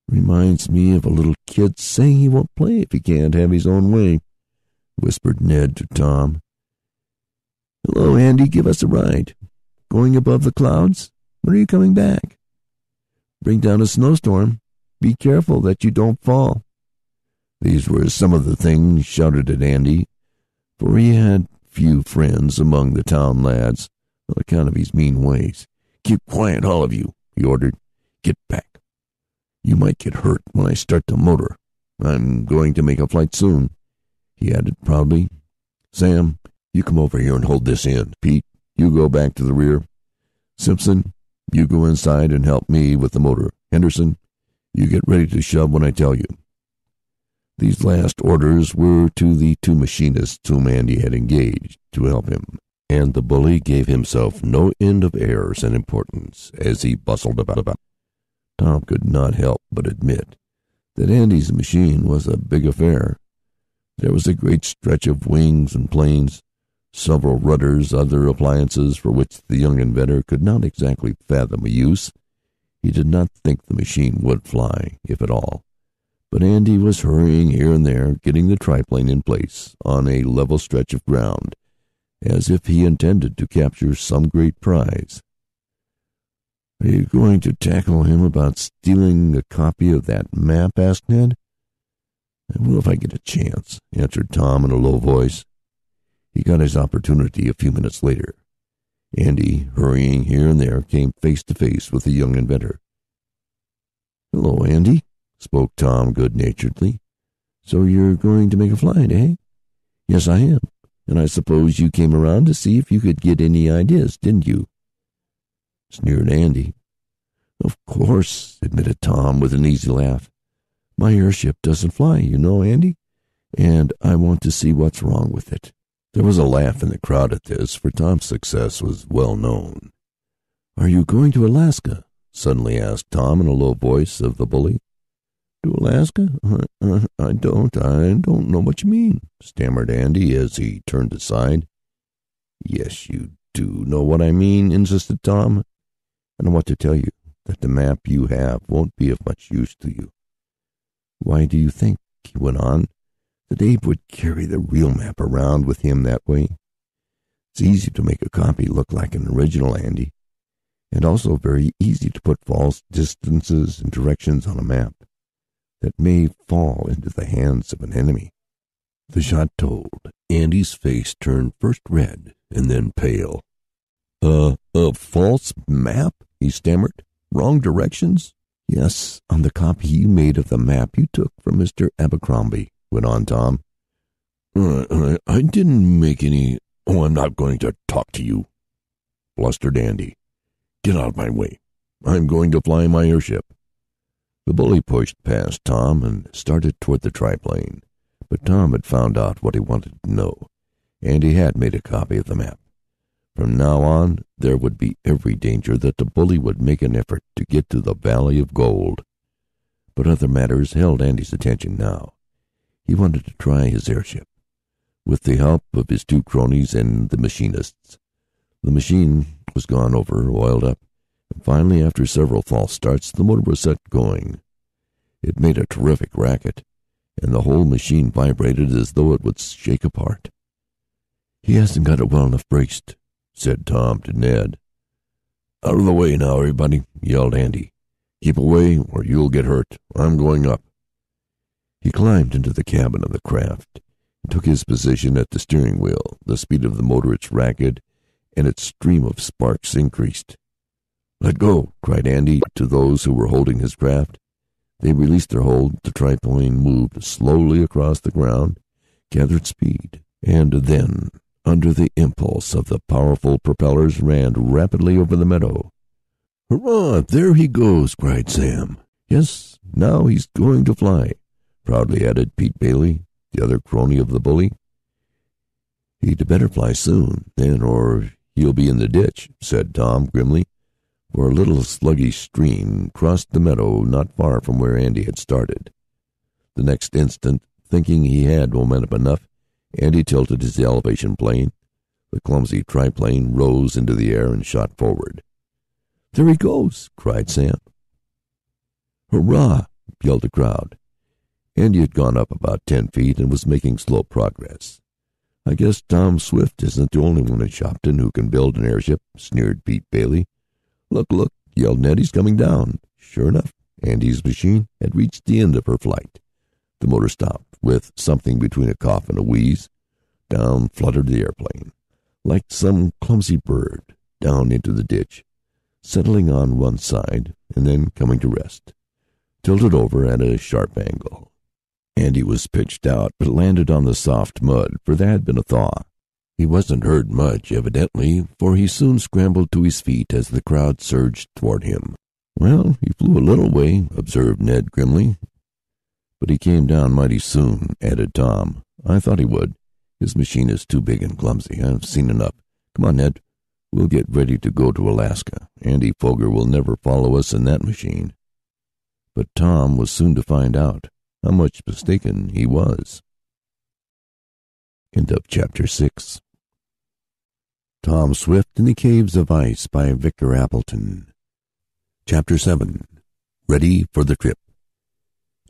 "Reminds me of a little kid saying he won't play if he can't have his own way," whispered Ned to Tom. "Hello, Andy, give us a ride. Going above the clouds? When are you coming back? Bring down a snowstorm. Be careful that you don't fall." These were some of the things shouted at Andy, for he had few friends among the town lads on account of his mean ways. "Keep quiet, all of you," he ordered. "Get back. You might get hurt when I start the motor. I'm going to make a flight soon," he added proudly. "Sam, you come over here and hold this end. Pete, you go back to the rear. Simpson, you go inside and help me with the motor. Henderson, you get ready to shove when I tell you." These last orders were to the 2 machinists whom Andy had engaged to help him, and the bully gave himself no end of airs and importance as he bustled about. Tom could not help but admit that Andy's machine was a big affair. There was a great stretch of wings and planes, several rudders, other appliances for which the young inventor could not exactly fathom a use. He did not think the machine would fly, if at all. But Andy was hurrying here and there, getting the triplane in place on a level stretch of ground, as if he intended to capture some great prize. "Are you going to tackle him about stealing a copy of that map?" asked Ned. "I will if I get a chance," answered Tom in a low voice. He got his opportunity a few minutes later. Andy, hurrying here and there, came face to face with the young inventor. "Hello, Andy," spoke Tom good-naturedly. "So you're going to make a flight, eh?" "Yes, I am. And I suppose you came around to see if you could get any ideas, didn't you?" sneered Andy. "Of course," admitted Tom with an easy laugh. "My airship doesn't fly, you know, Andy, and I want to see what's wrong with it." There was a laugh in the crowd at this, for Tom's success was well known. "Are you going to Alaska?" suddenly asked Tom in a low voice of the bully. "To Alaska? I don't know what you mean," stammered Andy as he turned aside. "Yes, you do know what I mean," insisted Tom. "And I want to tell you that the map you have won't be of much use to you." "Why do you think," he went on, "that Abe would carry the real map around with him that way? It's easy to make a copy look like an original, Andy, and also very easy to put false distances and directions on a map that may fall into the hands of an enemy." The shot told. Andy's face turned first red and then pale. A false map?" he stammered. "Wrong directions?" "Yes, on the copy you made of the map you took from Mr. Abercrombie," went on Tom. I didn't make any—" "Oh, I'm not going to talk to you," blustered Andy. "Get out of my way. I'm going to fly my airship." The bully pushed past Tom and started toward the triplane, but Tom had found out what he wanted to know, and he had made a copy of the map. From now on, there would be every danger that the bully would make an effort to get to the Valley of Gold. But other matters held Andy's attention now. He wanted to try his airship, with the help of his two cronies and the machinists. The machine was gone over, oiled up, and finally, after several false starts, the motor was set going. It made a terrific racket, and the whole machine vibrated as though it would shake apart. "He hasn't got it well enough braced," said Tom to Ned. "Out of the way now, everybody," yelled Andy. "Keep away or you'll get hurt. I'm going up." He climbed into the cabin of the craft and took his position at the steering wheel. The speed of the motor, its racket, and its stream of sparks increased. "Let go!" cried Andy to those who were holding his craft. They released their hold. The triplane moved slowly across the ground, gathered speed, and then, under the impulse of the powerful propellers, ran rapidly over the meadow. "Hurrah! There he goes!" cried Sam. "Yes, now he's going to fly," proudly added Pete Bailey, the other crony of the bully. "He'd better fly soon, then, or he'll be in the ditch," said Tom grimly, for a little sluggish stream crossed the meadow not far from where Andy had started. The next instant, thinking he had momentum enough, Andy tilted his elevation plane. The clumsy triplane rose into the air and shot forward. "There he goes!" cried Sam. "Hurrah!" yelled the crowd. Andy had gone up about 10 feet and was making slow progress. "I guess Tom Swift isn't the only one in Shopton who can build an airship," sneered Pete Bailey. "Look, look!" yelled Ned. "He's coming down." Sure enough, Andy's machine had reached the end of her flight. The motor stopped with something between a cough and a wheeze. Down fluttered the airplane, like some clumsy bird, down into the ditch, settling on one side and then coming to rest, tilted over at a sharp angle. Andy was pitched out, but landed on the soft mud, for there had been a thaw. He wasn't hurt much, evidently, for he soon scrambled to his feet as the crowd surged toward him. "Well, he flew a little way," observed Ned grimly. "But he came down mighty soon," added Tom. "I thought he would. His machine is too big and clumsy. I've seen enough. Come on, Ned. We'll get ready to go to Alaska. Andy Foger will never follow us in that machine." But Tom was soon to find out how much mistaken he was. End of chapter 6. Tom Swift in the Caves of Ice by Victor Appleton. Chapter 7. Ready for the Trip.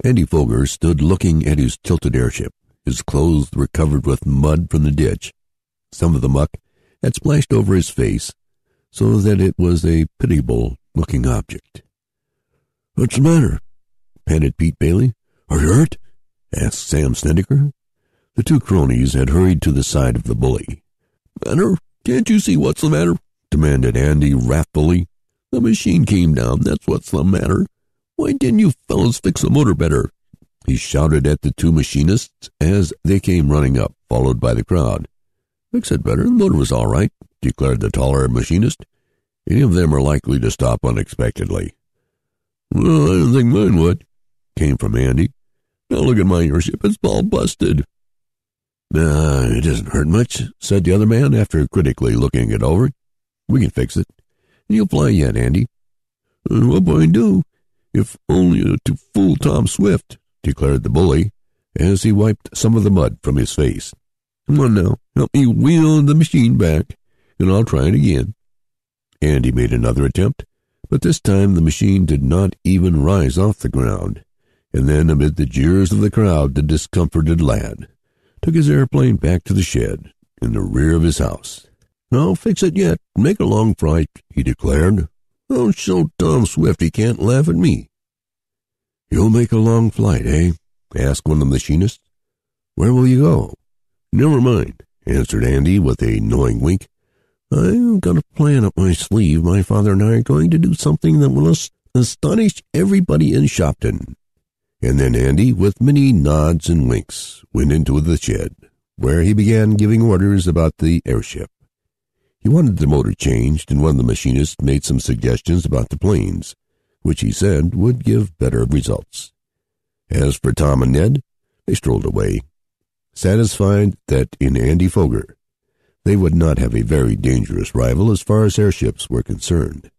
Andy Foger stood looking at his tilted airship. His clothes were covered with mud from the ditch. Some of the muck had splashed over his face, so that it was a pitiable-looking object. "What's the matter?" panted Pete Bailey. "Are you hurt?" asked Sam Snedeker. The two cronies had hurried to the side of the bully. "Matter? Can't you see what's the matter?" demanded Andy wrathfully. "The machine came down, that's what's the matter. Why didn't you fellows fix the motor better?" He shouted at the two machinists as they came running up, followed by the crowd. "Fix it better? The motor was all right," declared the taller machinist. "Any of them are likely to stop unexpectedly." "Well, I didn't think mine would," came from Andy. "Now look at my airship, it's all busted." It doesn't hurt much," said the other man after critically looking it over. "We can fix it, and you'll fly yet, Andy." "What will I do, if only to fool Tom Swift?" declared the bully as he wiped some of the mud from his face. "Come on now, help me wheel the machine back, and I'll try it again." Andy made another attempt, but this time the machine did not even rise off the ground, and then, amid the jeers of the crowd, the discomforted lad took his airplane back to the shed in the rear of his house. "I'll fix it yet, make a long flight," he declared. "I'll show Tom Swift he can't laugh at me." "You'll make a long flight, eh?" asked one of the machinists. "Where will you go?" "Never mind," answered Andy with a knowing wink. "I've got a plan up my sleeve. My father and I are going to do something that will astonish everybody in Shopton." And then Andy, with many nods and winks, went into the shed, where he began giving orders about the airship. He wanted the motor changed, and one of the machinists made some suggestions about the planes, which he said would give better results. As for Tom and Ned, they strolled away, satisfied that in Andy Foger they would not have a very dangerous rival as far as airships were concerned.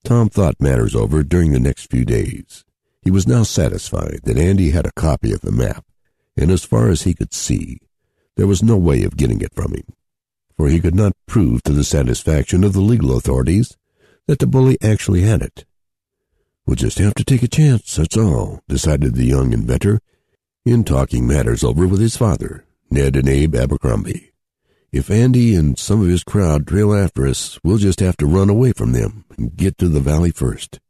Tom thought matters over during the next few days. He was now satisfied that Andy had a copy of the map, and as far as he could see, there was no way of getting it from him, for he could not prove to the satisfaction of the legal authorities that the bully actually had it. "We'll just have to take a chance, that's all," decided the young inventor, in talking matters over with his father, Ned and Abe Abercrombie. "If Andy and some of his crowd trail after us, we'll just have to run away from them and get to the valley first."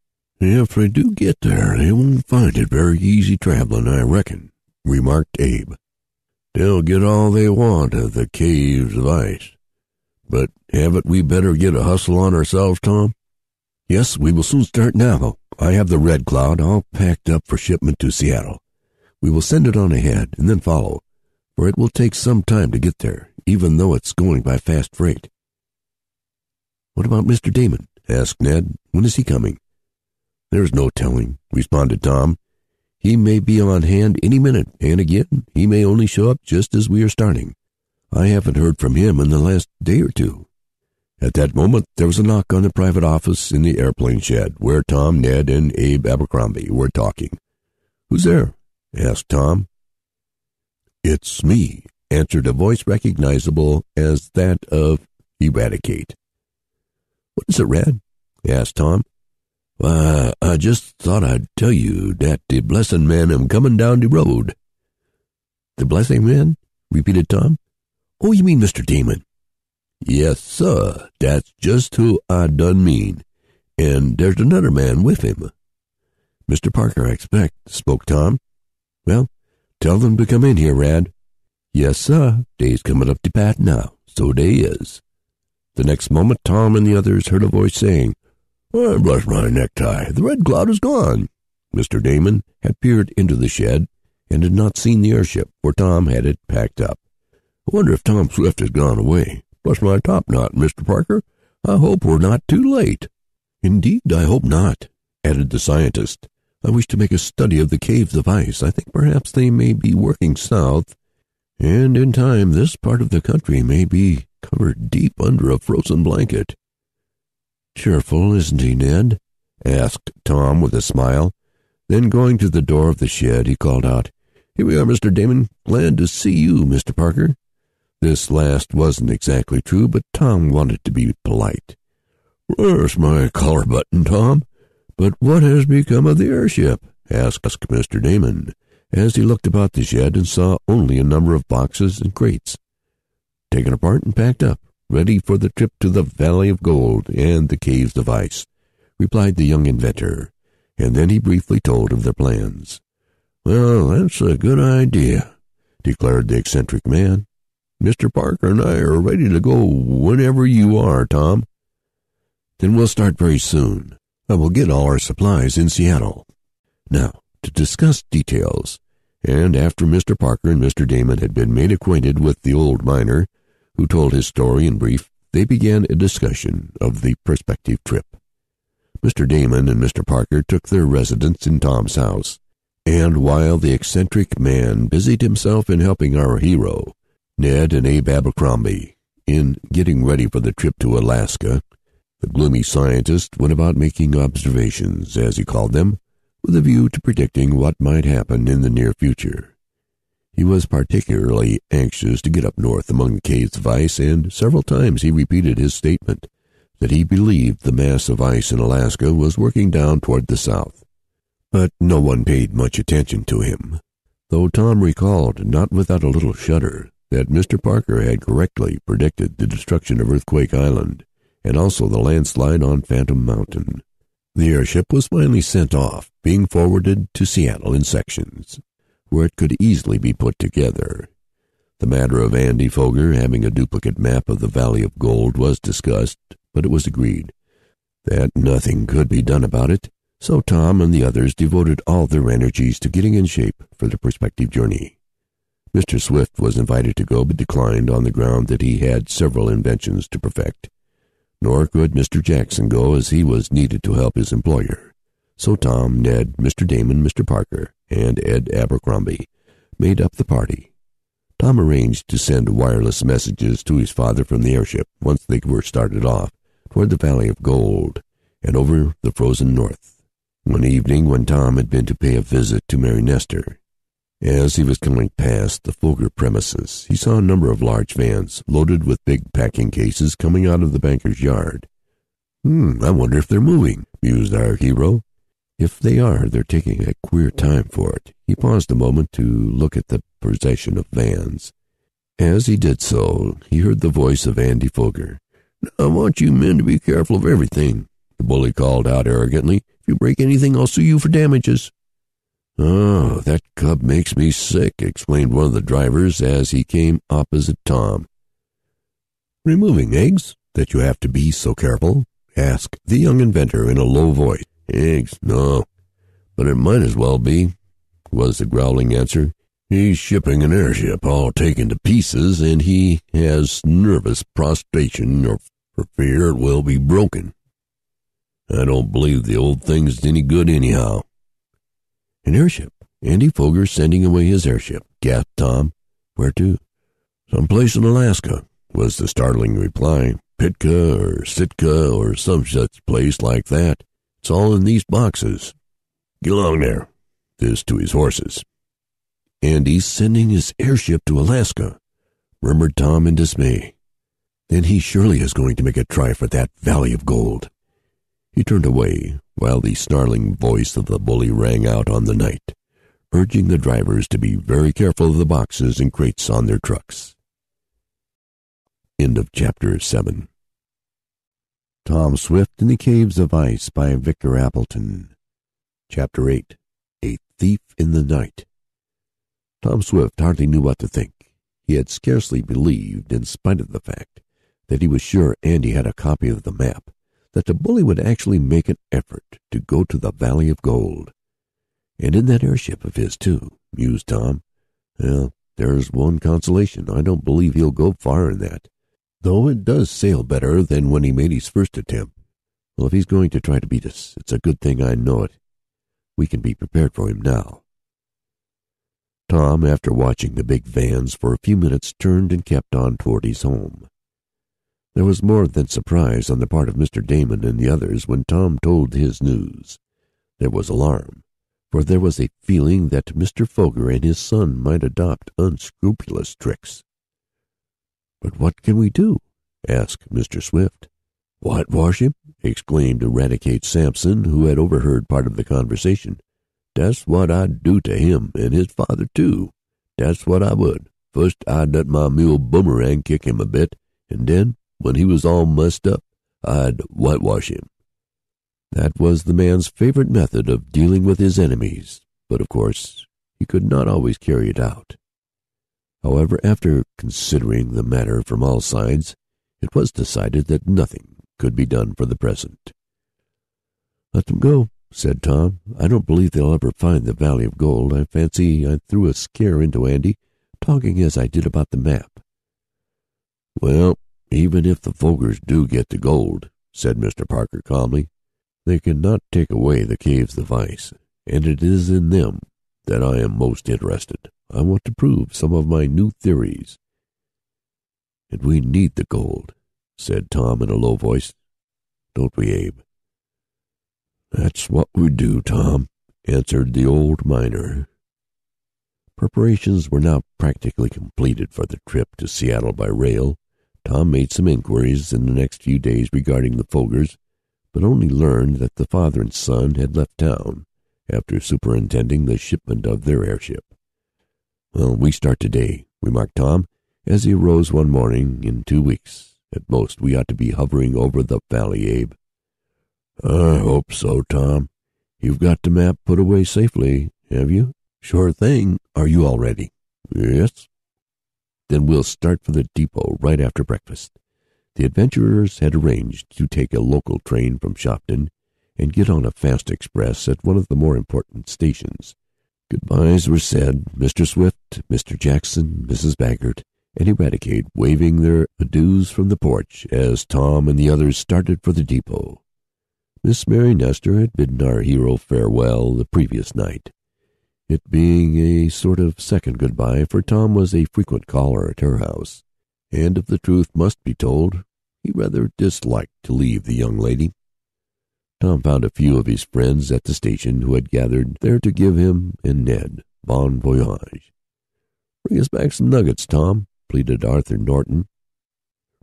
"If they do get there, they won't find it very easy traveling, I reckon," remarked Abe. "They'll get all they want of the Caves of Ice. But haven't we better get a hustle on ourselves, Tom?" "Yes, we will soon start now. I have the Red Cloud all packed up for shipment to Seattle. We will send it on ahead and then follow, for it will take some time to get there, even though it's going by fast freight." "What about Mr. Damon?" asked Ned. "When is he coming?" "There's no telling," responded Tom. "He may be on hand any minute, and again, he may only show up just as we are starting. I haven't heard from him in the last day or two." At that moment, there was a knock on the private office in the airplane shed, where Tom, Ned, and Abe Abercrombie were talking. "Who's there?" asked Tom. "It's me," answered a voice recognizable as that of Eradicate. "What is it, Rad?" asked Tom. "Why, I just thought I'd tell you that the blessing man am coming down the road." "The blessing man?" repeated Tom. "Oh, you mean Mr. Damon?" "Yes, sir, that's just who I done mean, and there's another man with him." "Mr. Parker, I expect," spoke Tom. "Well, tell them to come in here, Rad." "Yes, sir, they's coming up the path now, so they is." The next moment, Tom and the others heard a voice saying, "I bless my necktie, the Red Cloud is gone." Mr. Damon had peered into the shed and had not seen the airship, for Tom had it packed up. "I wonder if Tom Swift has gone away. Bless my topknot, Mr. Parker. I hope we're not too late." "Indeed, I hope not," added the scientist. "I wish to make a study of the Caves of Ice. I think perhaps they may be working south, and in time this part of the country may be covered deep under a frozen blanket." "Cheerful, isn't he, Ned?" asked Tom with a smile. Then, going to the door of the shed, he called out, "Here we are, Mr. Damon. Glad to see you, Mr. Parker." This last wasn't exactly true, but Tom wanted to be polite. "Where's my collar button, Tom? But what has become of the airship?" asked Mr. Damon, as he looked about the shed and saw only a number of boxes and crates. "Taken apart and packed up, ready for the trip to the Valley of Gold and the Caves of Ice," replied the young inventor, and then he briefly told of their plans. "Well, that's a good idea," declared the eccentric man. "Mr. Parker and I are ready to go whenever you are, Tom." "Then we'll start very soon. I will get all our supplies in Seattle." Now, to discuss details, and after Mr. Parker and Mr. Damon had been made acquainted with the old miner, who told his story in brief, they began a discussion of the prospective trip. Mr. Damon and Mr. Parker took their residence in Tom's house, and while the eccentric man busied himself in helping our hero, Ned and Abe Abercrombie, in getting ready for the trip to Alaska, the gloomy scientist went about making observations, as he called them, with a view to predicting what might happen in the near future. He was particularly anxious to get up north among the caves of ice, and several times he repeated his statement that he believed the mass of ice in Alaska was working down toward the south. But no one paid much attention to him, though Tom recalled, not without a little shudder, that Mr. Parker had correctly predicted the destruction of Earthquake Island and also the landslide on Phantom Mountain. The airship was finally sent off, being forwarded to Seattle in sections, where it could easily be put together. The matter of Andy Foger having a duplicate map of the Valley of Gold was discussed, but it was agreed that nothing could be done about it, so Tom and the others devoted all their energies to getting in shape for the prospective journey. Mr. Swift was invited to go, but declined on the ground that he had several inventions to perfect. Nor could Mr. Jackson go, as he was needed to help his employer. So Tom, Ned, Mr. Damon, Mr. Parker, and Ed Abercrombie made up the party. Tom arranged to send wireless messages to his father from the airship once they were started off toward the Valley of Gold and over the frozen north. One evening, when Tom had been to pay a visit to Mary Nestor, as he was coming past the Foger premises, he saw a number of large vans loaded with big packing cases coming out of the banker's yard. I wonder if they're moving," mused our hero. "If they are, they're taking a queer time for it." He paused a moment to look at the procession of vans. As he did so, he heard the voice of Andy Foger. "I want you men to be careful of everything," the bully called out arrogantly. "If you break anything, I'll sue you for damages." "Oh, that cub makes me sick," exclaimed one of the drivers as he came opposite Tom. "Removing eggs, that you have to be so careful?" asked the young inventor in a low voice. "Eggs? No, but it might as well be," was the growling answer. "He's shipping an airship all taken to pieces, and he has nervous prostration for fear it will be broken. I don't believe the old thing's any good anyhow." "An airship? Andy Foger sending away his airship?" gasped Tom. "Where to?" "Someplace in Alaska," was the startling reply. "Pitka or Sitka or some such place like that. It's all in these boxes. Get along there." This to his horses. "Andy's sending his airship to Alaska," murmured Tom in dismay. "Then he surely is going to make a try for that Valley of Gold." He turned away, while the snarling voice of the bully rang out on the night, urging the drivers to be very careful of the boxes and crates on their trucks. End of Chapter 7. Tom Swift in the Caves of Ice by Victor Appleton. Chapter 8. A Thief in the Night. Tom Swift hardly knew what to think. He had scarcely believed, in spite of the fact that he was sure Andy had a copy of the map, that the bully would actually make an effort to go to the Valley of Gold. And in that airship of his, too, mused Tom. Well, there's one consolation. I don't believe he'll go far in that, though it does sail better than when he made his first attempt. Well, if he's going to try to beat us, it's a good thing I know it. We can be prepared for him now. Tom, after watching the big vans for a few minutes, turned and kept on toward his home. There was more than surprise on the part of Mr. Damon and the others when Tom told his news. There was alarm, for there was a feeling that Mr. Foger and his son might adopt unscrupulous tricks. "But what can we do?" asked Mr. Swift. "Whitewash him!" exclaimed Eradicate Sampson, who had overheard part of the conversation. "Dat's what I'd do to him, and his father, too. Dat's what I would. First I'd let my mule Boomerang kick him a bit, and then, when he was all mussed up, I'd whitewash him." That was the man's favorite method of dealing with his enemies, but of course he could not always carry it out. However, after considering the matter from all sides, it was decided that nothing could be done for the present. "Let them go," said Tom. "I don't believe they'll ever find the Valley of Gold. I fancy I threw a scare into Andy, talking as I did about the map." "Well, even if the Fogers do get the gold," said Mr. Parker calmly, "they cannot take away the caves of ice, and it is in them that I am most interested. I want to prove some of my new theories." "And we need the gold," said Tom in a low voice. "Don't we, Abe?" "That's what we do, Tom," answered the old miner. Preparations were now practically completed for the trip to Seattle by rail. Tom made some inquiries in the next few days regarding the Fogers, but only learned that the father and son had left town after superintending the shipment of their airship. "Well, we start today," remarked Tom, as he arose one morning. "In 2 weeks, at most, we ought to be hovering over the valley, Abe." "I hope so, Tom. You've got the map put away safely, have you?" "Sure thing. Are you all ready?" "Yes." "Then we'll start for the depot right after breakfast." The adventurers had arranged to take a local train from Shopton and get on a fast express at one of the more important stations. Goodbyes were said, Mr. Swift, Mr. Jackson, Mrs. Baggert, and Eradicate waving their adieus from the porch as Tom and the others started for the depot. Miss Mary Nestor had bidden our hero farewell the previous night, it being a sort of second goodbye, for Tom was a frequent caller at her house, and if the truth must be told, he rather disliked to leave the young lady. Tom found a few of his friends at the station who had gathered there to give him and Ned bon voyage. "Bring us back some nuggets, Tom," pleaded Arthur Norton.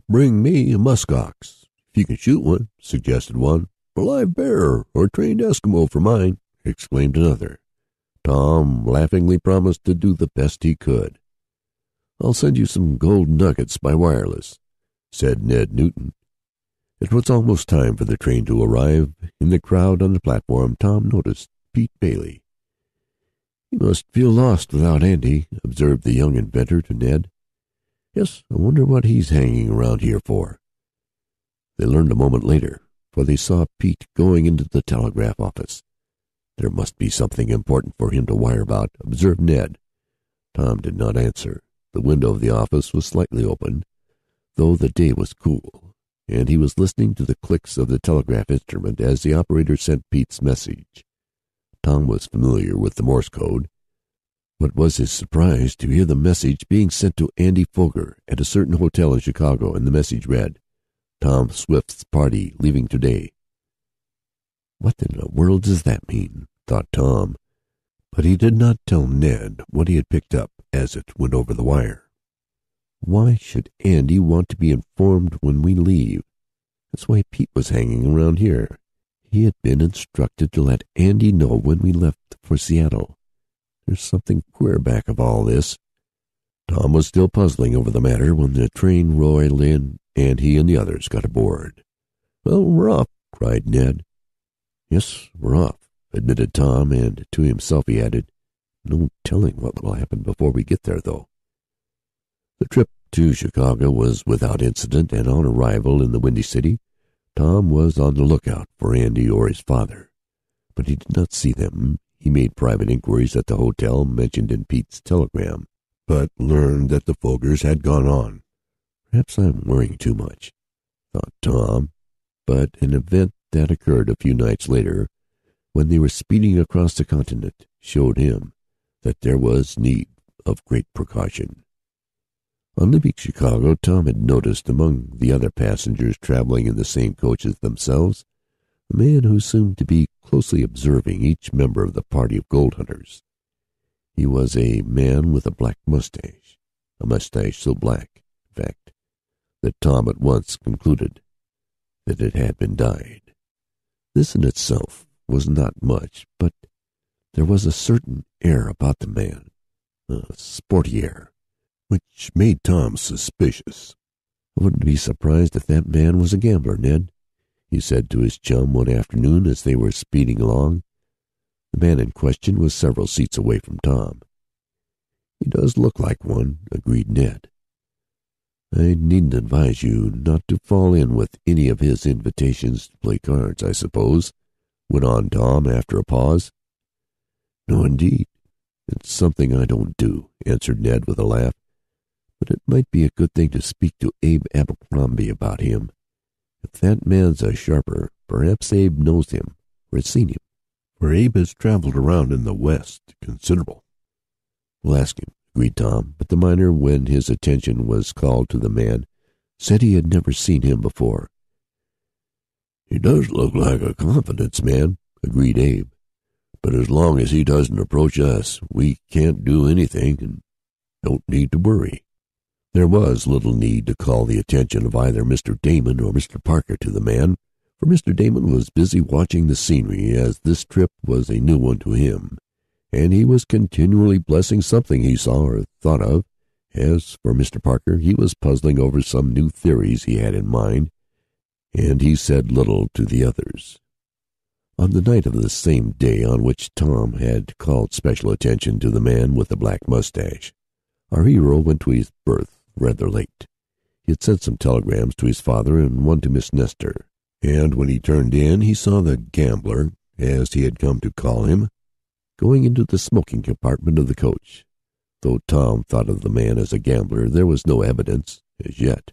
"Bring me a muskox, if you can shoot one," suggested one. "A live bear or a trained Eskimo for mine," exclaimed another. Tom laughingly promised to do the best he could. "I'll send you some gold nuggets by wireless," said Ned Newton. It was almost time for the train to arrive. In the crowd on the platform, Tom noticed Pete Bailey. "He must feel lost without Andy," observed the young inventor to Ned. "Yes, I wonder what he's hanging around here for." They learned a moment later, for they saw Pete going into the telegraph office. "There must be something important for him to wire about," observed Ned. Tom did not answer. The window of the office was slightly open, though the day was cool, and he was listening to the clicks of the telegraph instrument as the operator sent Pete's message. Tom was familiar with the Morse code. What was his surprise to hear the message being sent to Andy Foger at a certain hotel in Chicago, and the message read, "Tom Swift's party leaving today." "What in the world does that mean?" thought Tom, but he did not tell Ned what he had picked up as it went over the wire. Why should Andy want to be informed when we leave? That's why Pete was hanging around here. He had been instructed to let Andy know when we left for Seattle. There's something queer back of all this. Tom was still puzzling over the matter when the train rolled in and he and the others got aboard. "Well, we're off," cried Ned. "Yes, we're off," admitted Tom, and to himself he added, "No telling what will happen before we get there, though." The trip to Chicago was without incident, and on arrival in the Windy City, Tom was on the lookout for Andy or his father, but he did not see them. He made private inquiries at the hotel mentioned in Pete's telegram, but learned that the Fogers had gone on. "Perhaps I'm worrying too much," thought Tom, but an event that occurred a few nights later, when they were speeding across the continent, showed him that there was need of great precaution. On leaving Chicago, Tom had noticed among the other passengers traveling in the same coach as themselves a man who seemed to be closely observing each member of the party of gold hunters. He was a man with a black mustache, a mustache so black, in fact, that Tom at once concluded that it had been dyed. This in itself was not much, but there was a certain air about the man, a sporty air, which made Tom suspicious. "I wouldn't be surprised if that man was a gambler, Ned," he said to his chum one afternoon as they were speeding along. The man in question was several seats away from Tom. "He does look like one," agreed Ned. "I needn't advise you not to fall in with any of his invitations to play cards, I suppose," went on Tom after a pause. "No, indeed. It's something I don't do," answered Ned with a laugh. "But it might be a good thing to speak to Abe Abercrombie about him. If that man's a sharper, perhaps Abe knows him or has seen him, for Abe has traveled around in the West considerable." "We'll ask him," agreed Tom, but the miner, when his attention was called to the man, said he had never seen him before. "He does look like a confidence man," agreed Abe. "But as long as he doesn't approach us, we can't do anything and don't need to worry." There was little need to call the attention of either Mr. Damon or Mr. Parker to the man, for Mr. Damon was busy watching the scenery, as this trip was a new one to him, and he was continually blessing something he saw or thought of. As for Mr. Parker, he was puzzling over some new theories he had in mind, and he said little to the others. On the night of the same day on which Tom had called special attention to the man with the black mustache, our hero went to his berth rather late. He had sent some telegrams to his father and one to Miss Nestor, and when he turned in he saw the gambler, as he had come to call him, going into the smoking compartment of the coach. Though Tom thought of the man as a gambler, there was no evidence, as yet,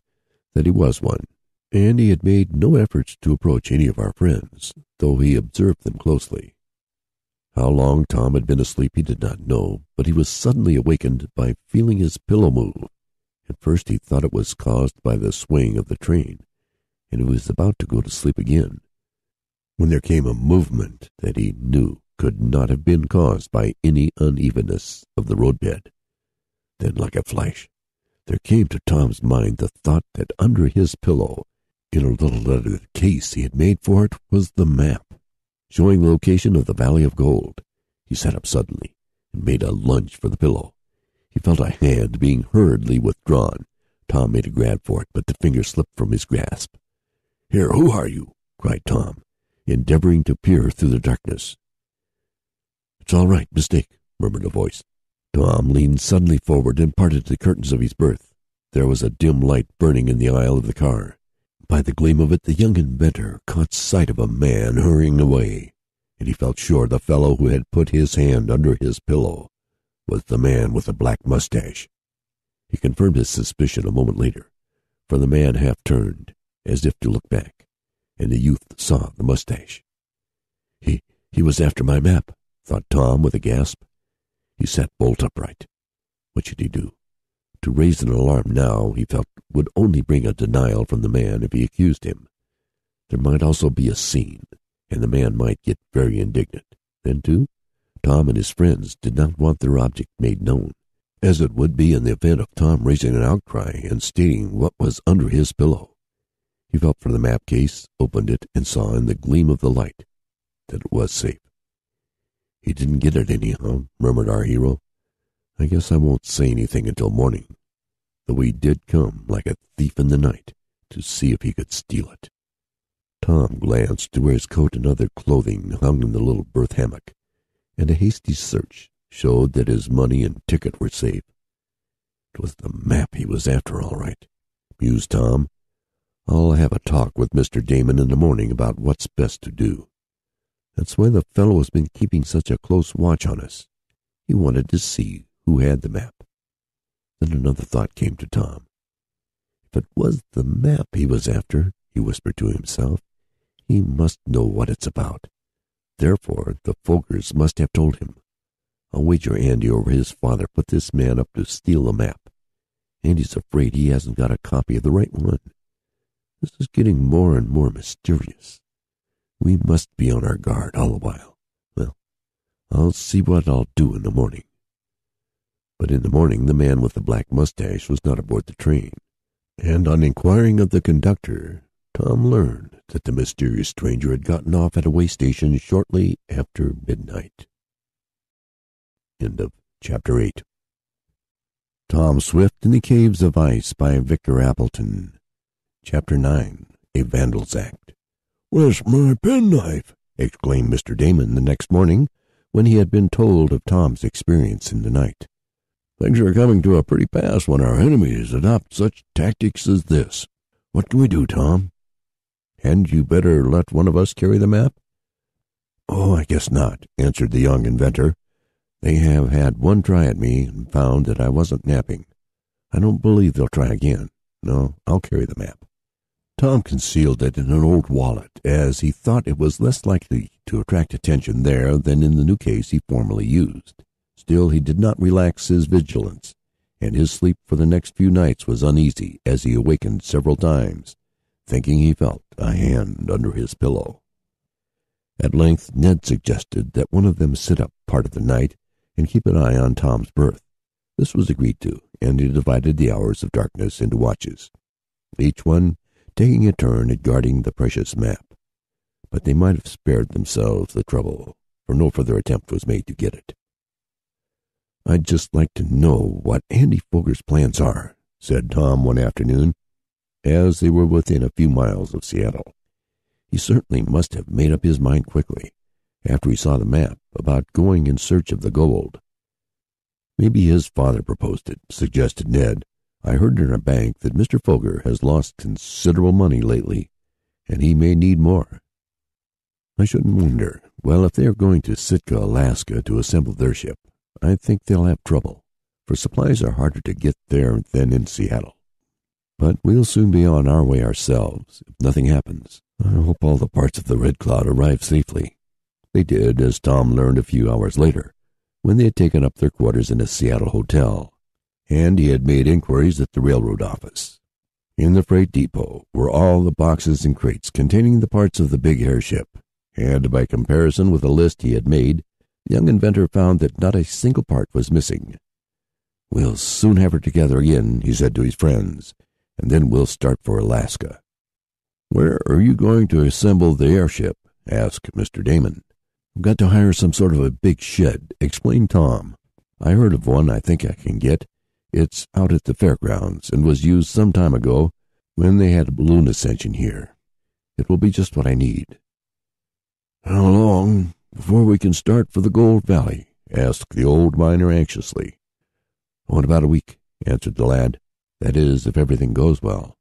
that he was one, and he had made no efforts to approach any of our friends, though he observed them closely. How long Tom had been asleep he did not know, but he was suddenly awakened by feeling his pillow move. At first he thought it was caused by the swing of the train, and he was about to go to sleep again, when there came a movement that he knew could not have been caused by any unevenness of the roadbed. Then, like a flash, there came to Tom's mind the thought that under his pillow, in a little leather case he had made for it, was the map, showing the location of the Valley of Gold. He sat up suddenly and made a lunge for the pillow. He felt a hand being hurriedly withdrawn. Tom made a grab for it, but the finger slipped from his grasp. "Here, who are you?" cried Tom, endeavoring to peer through the darkness. "It's all right, mistake," murmured a voice. Tom leaned suddenly forward and parted the curtains of his berth. There was a dim light burning in the aisle of the car. By the gleam of it, the young inventor caught sight of a man hurrying away, and he felt sure the fellow who had put his hand under his pillow was the man with the black mustache. He confirmed his suspicion a moment later, for the man half turned, as if to look back, and the youth saw the mustache. He was after my map," thought Tom with a gasp. He sat bolt upright. What should he do? To raise an alarm now, he felt, would only bring a denial from the man if he accused him. There might also be a scene, and the man might get very indignant. Then, too, Tom and his friends did not want their object made known, as it would be in the event of Tom raising an outcry and stating what was under his pillow. He felt for the map case, opened it, and saw in the gleam of the light that it was safe. "He didn't get it anyhow," murmured our hero. "I guess I won't say anything until morning," though he did come like a thief in the night to see if he could steal it. Tom glanced to where his coat and other clothing hung in the little berth hammock, and a hasty search showed that his money and ticket were safe. It was the map he was after, all right, mused Tom. "I'll have a talk with Mr. Damon in the morning about what's best to do. That's why the fellow has been keeping such a close watch on us. He wanted to see who had the map." Then another thought came to Tom. If it was the map he was after, he whispered to himself, he must know what it's about. Therefore, the Folkers must have told him. I'll wager Andy or his father put this man up to steal the map. Andy's afraid he hasn't got a copy of the right one. This is getting more and more mysterious. We must be on our guard all the while. Well, I'll see what I'll do in the morning." But in the morning the man with the black mustache was not aboard the train. And on inquiring of the conductor, Tom learned that the mysterious stranger had gotten off at a way station shortly after midnight. End of Chapter 8. Tom Swift in the Caves of Ice by Victor Appleton. Chapter 9. A Vandal's Act. "Where's my penknife?" exclaimed Mr. Damon the next morning when he had been told of Tom's experience in the night. "Things are coming to a pretty pass when our enemies adopt such tactics as this. What can we do, Tom?" "Hadn't you better let one of us carry the map?" "Oh, I guess not," answered the young inventor. "They have had one try at me and found that I wasn't napping. I don't believe they'll try again. No, I'll carry the map." Tom concealed it in an old wallet, as he thought it was less likely to attract attention there than in the new case he formerly used. Still, he did not relax his vigilance, and his sleep for the next few nights was uneasy as he awakened several times, thinking he felt a hand under his pillow. At length Ned suggested that one of them sit up part of the night and keep an eye on Tom's berth. This was agreed to, and he divided the hours of darkness into watches, each one taking a turn at guarding the precious map. But they might have spared themselves the trouble, for no further attempt was made to get it. "I'd just like to know what Andy Foger's plans are," said Tom one afternoon, as they were within a few miles of Seattle. "He certainly must have made up his mind quickly, after he saw the map, about going in search of the gold." "Maybe his father proposed it," suggested Ned. "I heard in our bank that Mr. Foger has lost considerable money lately, and he may need more." "I shouldn't wonder. Well, if they are going to Sitka, Alaska, to assemble their ship, I think they'll have trouble, for supplies are harder to get there than in Seattle. But we'll soon be on our way ourselves, if nothing happens. I hope all the parts of the Red Cloud arrive safely." They did, as Tom learned a few hours later, when they had taken up their quarters in a Seattle hotel, and he had made inquiries at the railroad office. In the freight depot were all the boxes and crates containing the parts of the big airship, and by comparison with a list he had made, the young inventor found that not a single part was missing. "We'll soon have her together again," he said to his friends, "and then we'll start for Alaska." "Where are you going to assemble the airship?" asked Mr. Damon. "I've got to hire some sort of a big shed," explained Tom. "I heard of one I think I can get. It's out at the fairgrounds and was used some time ago when they had a balloon ascension here. It will be just what I need." "How long before we can start for the Gold Valley?" asked the old miner anxiously. "Oh, in about a week," answered the lad. "That is, if everything goes well."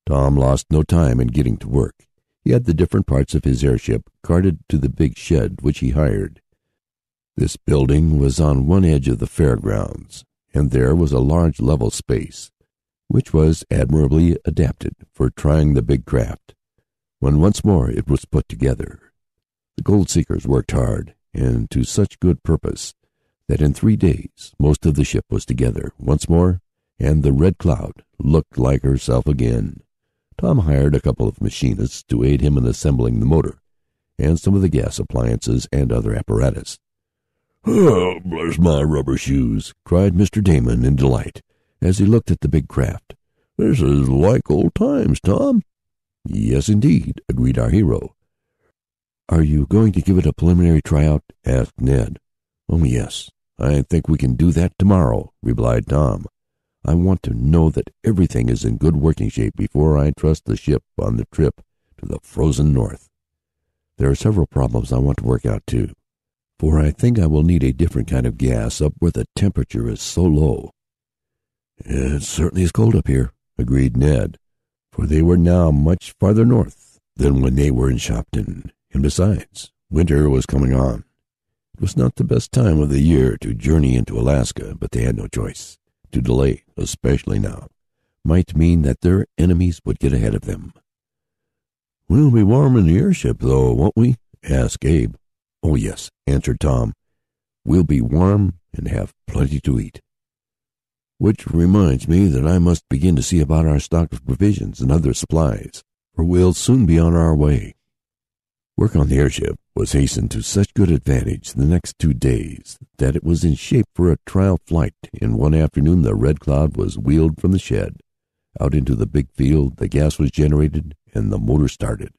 Tom lost no time in getting to work. He had the different parts of his airship carted to the big shed which he hired. This building was on one edge of the fairgrounds, and there was a large level space, which was admirably adapted for trying the big craft. When once more it was put together, the gold seekers worked hard, and to such good purpose that in 3 days most of the ship was together once more, and the Red Cloud looked like herself again. Tom hired a couple of machinists to aid him in assembling the motor, and some of the gas appliances and other apparatus. "Oh, bless my rubber shoes!" cried Mr. Damon in delight, as he looked at the big craft. "This is like old times, Tom." "Yes, indeed," agreed our hero. "Are you going to give it a preliminary tryout?" asked Ned. "Oh, yes. I think we can do that tomorrow," replied Tom. "I want to know that everything is in good working shape before I trust the ship on the trip to the frozen north. There are several problems I want to work out, too, for I think I will need a different kind of gas up where the temperature is so low." "It certainly is cold up here," agreed Ned, for they were now much farther north than when they were in Shopton, and besides, winter was coming on. It was not the best time of the year to journey into Alaska, but they had no choice. To delay, especially now, might mean that their enemies would get ahead of them. "We'll be warm in the airship, though, won't we?" asked Abe. "Oh, yes," answered Tom. "We'll be warm and have plenty to eat." "Which reminds me that I must begin to see about our stock of provisions and other supplies, for we'll soon be on our way." Work on the airship was hastened to such good advantage the next 2 days that it was in shape for a trial flight, and one afternoon the Red Cloud was wheeled from the shed, Out into the big field, the gas was generated, and the motor started.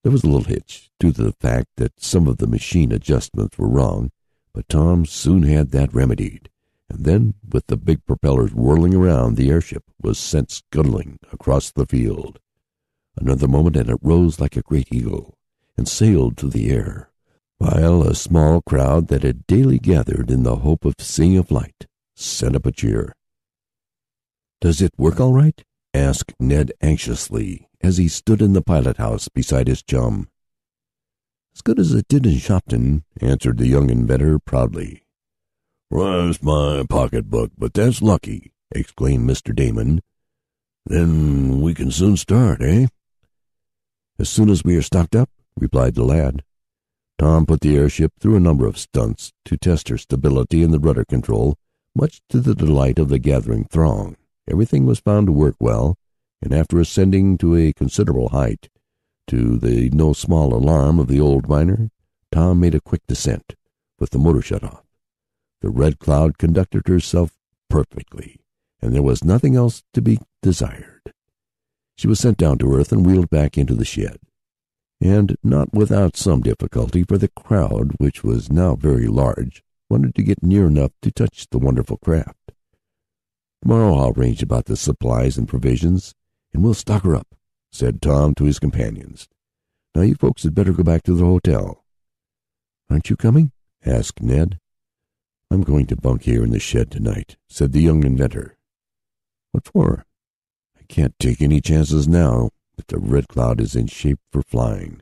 There was a little hitch, due to the fact that some of the machine adjustments were wrong, but Tom soon had that remedied, and then, with the big propellers whirling around, the airship was sent scuttling across the field. Another moment and it rose like a great eagle and sailed through the air, while a small crowd that had daily gathered in the hope of seeing a flight sent up a cheer. "Does it work all right?" asked Ned anxiously as he stood in the pilot-house beside his chum. "As good as it did in Shopton," answered the young inventor proudly. "Rhymes my pocketbook, but that's lucky," exclaimed Mr. Damon. "Then we can soon start, eh?" "As soon as we are stocked up," replied the lad. Tom put the airship through a number of stunts to test her stability and the rudder control, much to the delight of the gathering throng. Everything was found to work well, and after ascending to a considerable height, to the no small alarm of the old miner, Tom made a quick descent, with the motor shut off. The Red Cloud conducted herself perfectly, and there was nothing else to be desired. She was sent down to earth and wheeled back into the shed, and not without some difficulty, for the crowd, which was now very large, wanted to get near enough to touch the wonderful craft. "Tomorrow I'll arrange about the supplies and provisions, and we'll stock her up," said Tom to his companions. "Now you folks had better go back to the hotel." "Aren't you coming?" asked Ned. "I'm going to bunk here in the shed tonight," said the young inventor. "What for?" "I can't take any chances now that the Red Cloud is in shape for flying.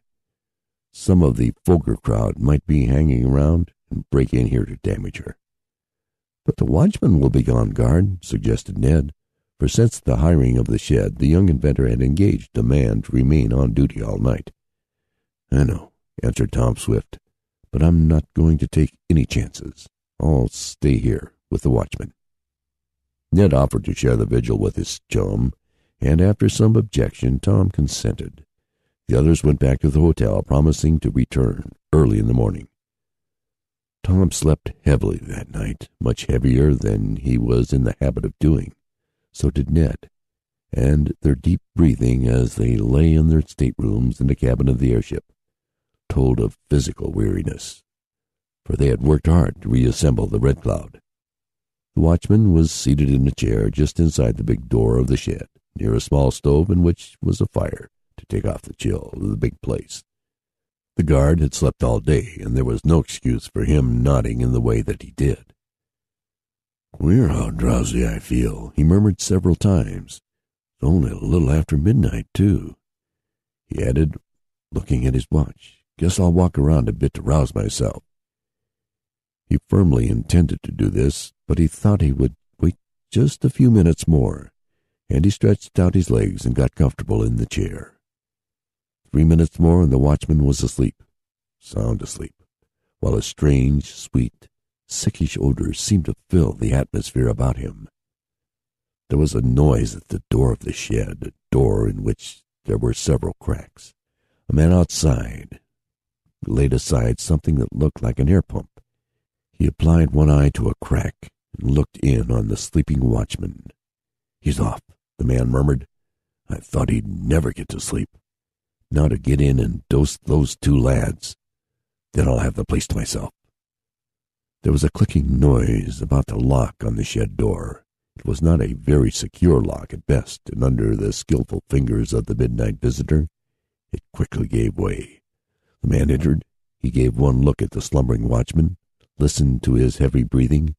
Some of the Foger crowd might be hanging around and break in here to damage her." "But the watchman will be on guard," suggested Ned, for since the hiring of the shed, the young inventor had engaged a man to remain on duty all night. "I know," answered Tom Swift, "but I'm not going to take any chances. I'll stay here with the watchman." Ned offered to share the vigil with his chum, and after some objection, Tom consented. The others went back to the hotel, promising to return early in the morning. Tom slept heavily that night, much heavier than he was in the habit of doing. So did Ned, and their deep breathing as they lay in their staterooms in the cabin of the airship told of physical weariness, for they had worked hard to reassemble the Red Cloud. The watchman was seated in a chair just inside the big door of the shed, near a small stove in which was a fire to take off the chill of the big place. The guard had slept all day, and there was no excuse for him nodding in the way that he did. "Queer how drowsy I feel," he murmured several times. "It's only a little after midnight, too," he added, looking at his watch. "Guess I'll walk around a bit to rouse myself." He firmly intended to do this, but he thought he would wait just a few minutes more, and he stretched out his legs and got comfortable in the chair. 3 minutes more and the watchman was asleep, sound asleep, while a strange, sweet, sickish odor seemed to fill the atmosphere about him. There was a noise at the door of the shed, a door in which there were several cracks. A man outside laid aside something that looked like an air pump. He applied one eye to a crack and looked in on the sleeping watchman. "He's off," the man murmured. "I thought he'd never get to sleep. Now to get in and dose those two lads. Then I'll have the place to myself." There was a clicking noise about the lock on the shed door. It was not a very secure lock at best, and under the skillful fingers of the midnight visitor, it quickly gave way. The man entered. He gave one look at the slumbering watchman, listened to his heavy breathing,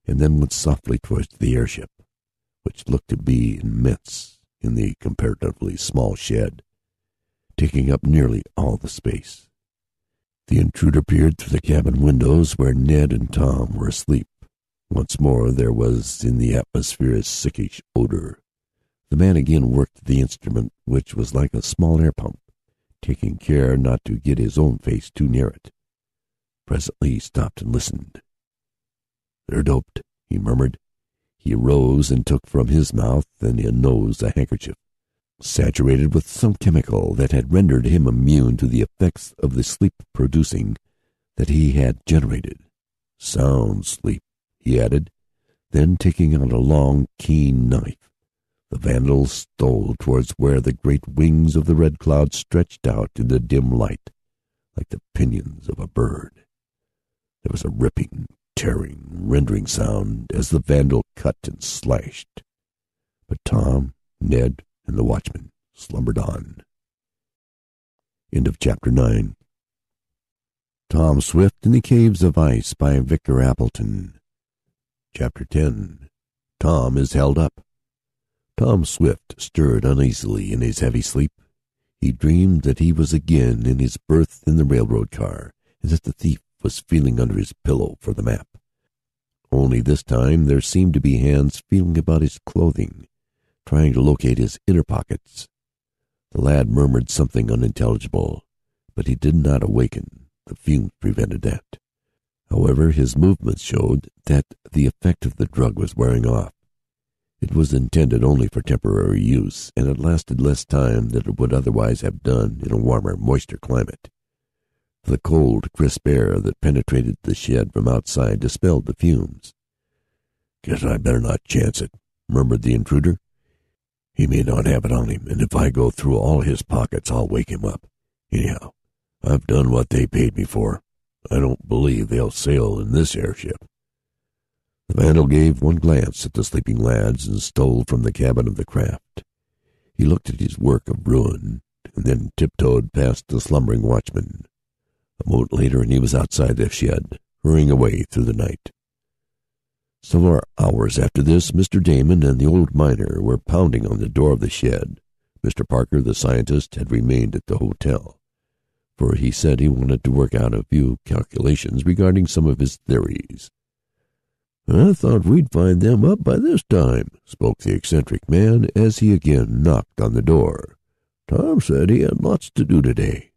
and then went softly towards the airship, which looked to be immense in the comparatively small shed, taking up nearly all the space. The intruder peered through the cabin windows where Ned and Tom were asleep. Once more there was in the atmosphere a sickish odor. The man again worked the instrument, which was like a small air pump, taking care not to get his own face too near it. Presently he stopped and listened. "They're doped," he murmured. He arose and took from his mouth and nose a handkerchief, saturated with some chemical that had rendered him immune to the effects of the sleep-producing that he had generated. "Sound sleep," he added. Then, taking out a long, keen knife, The vandal stole towards where the great wings of the Red Cloud stretched out in the dim light like the pinions of a bird. There was a ripping, tearing, rending sound as the vandal cut and slashed. But Tom, Ned, and the watchman slumbered on. End of Chapter 9. Tom Swift in the Caves of Ice by Victor Appleton. Chapter 10. Tom is held up. Tom Swift stirred uneasily in his heavy sleep. He dreamed that he was again in his berth in the railroad car, and that the thief was feeling under his pillow for the map. Only this time there seemed to be hands feeling about his clothing, trying to locate his inner pockets. The lad murmured something unintelligible, but he did not awaken. The fumes prevented that. However, his movements showed that the effect of the drug was wearing off. It was intended only for temporary use, and it lasted less time than it would otherwise have done in a warmer, moister climate. The cold, crisp air that penetrated the shed from outside dispelled the fumes. "Guess I better not chance it," murmured the intruder. "He may not have it on him, and if I go through all his pockets, I'll wake him up. Anyhow, I've done what they paid me for. I don't believe they'll sail in this airship." The vandal gave one glance at the sleeping lads and stole from the cabin of the craft. He looked at his work of ruin and then tiptoed past the slumbering watchman. A moment later and he was outside the shed, hurrying away through the night. Several hours after this, Mr. Damon and the old miner were pounding on the door of the shed. Mr. Parker, the scientist, had remained at the hotel, for he said he wanted to work out a few calculations regarding some of his theories. "I thought we'd find them up by this time," spoke the eccentric man as he again knocked on the door. "Tom said he had lots to do today."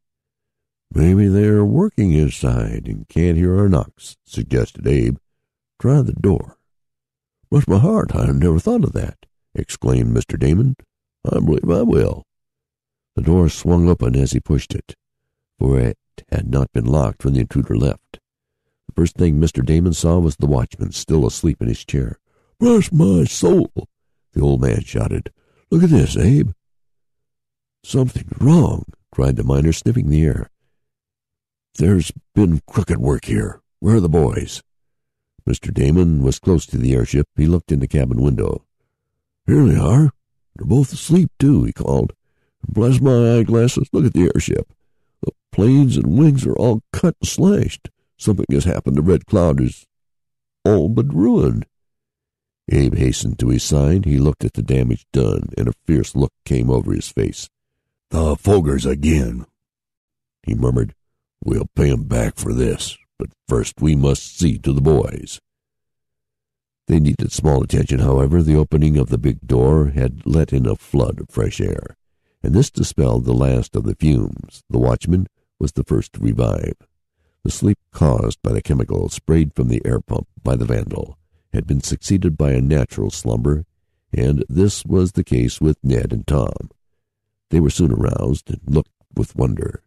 "Maybe they're working inside and can't hear our knocks," suggested Abe. "Try the door." "Bless my heart, I never thought of that," exclaimed Mr. Damon. "I believe I will." The door swung open as he pushed it, for it had not been locked when the intruder left. The first thing Mr. Damon saw was the watchman still asleep in his chair. "Bless my soul!" the old man shouted. "Look at this, Abe." "Something's wrong," cried the miner, sniffing the air. "There's been crooked work here. Where are the boys?" Mr. Damon was close to the airship. He looked in the cabin window. "Here they are. They're both asleep, too," he called. "Bless my eyeglasses, look at the airship. The planes and wings are all cut and slashed. Something has happened. The Red Cloud is all but ruined." Abe hastened to his side. He looked at the damage done, and a fierce look came over his face. "The Fogers again," he murmured. "We'll pay 'em back for this, but first we must see to the boys." They needed small attention, however. The opening of the big door had let in a flood of fresh air, and this dispelled the last of the fumes. The watchman was the first to revive. The sleep caused by the chemical sprayed from the air pump by the vandal had been succeeded by a natural slumber, and this was the case with Ned and Tom. They were soon aroused and looked with wonder,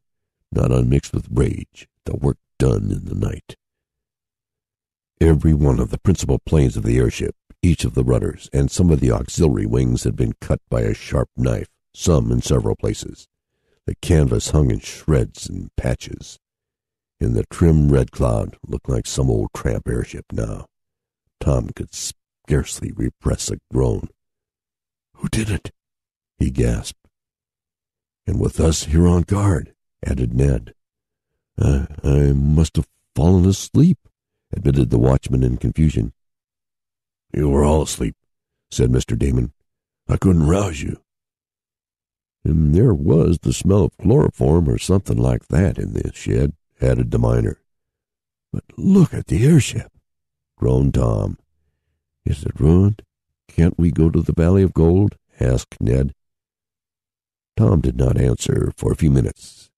not unmixed with rage, at the work done in the night. Every one of the principal planes of the airship, each of the rudders, and some of the auxiliary wings had been cut by a sharp knife, some in several places. The canvas hung in shreds and patches, and the trim Red Cloud looked like some old tramp airship now. Tom could scarcely repress a groan. "Who did it?" he gasped. "And with us here on guard," added Ned. I must have fallen asleep," admitted the watchman in confusion. "You were all asleep," said Mr. Damon. "I couldn't rouse you." "And there was the smell of chloroform or something like that in the shed," added the miner. "But look at the airship," groaned Tom. "Is it ruined? Can't we go to the Valley of Gold?" asked Ned. Tom did not answer for a few minutes.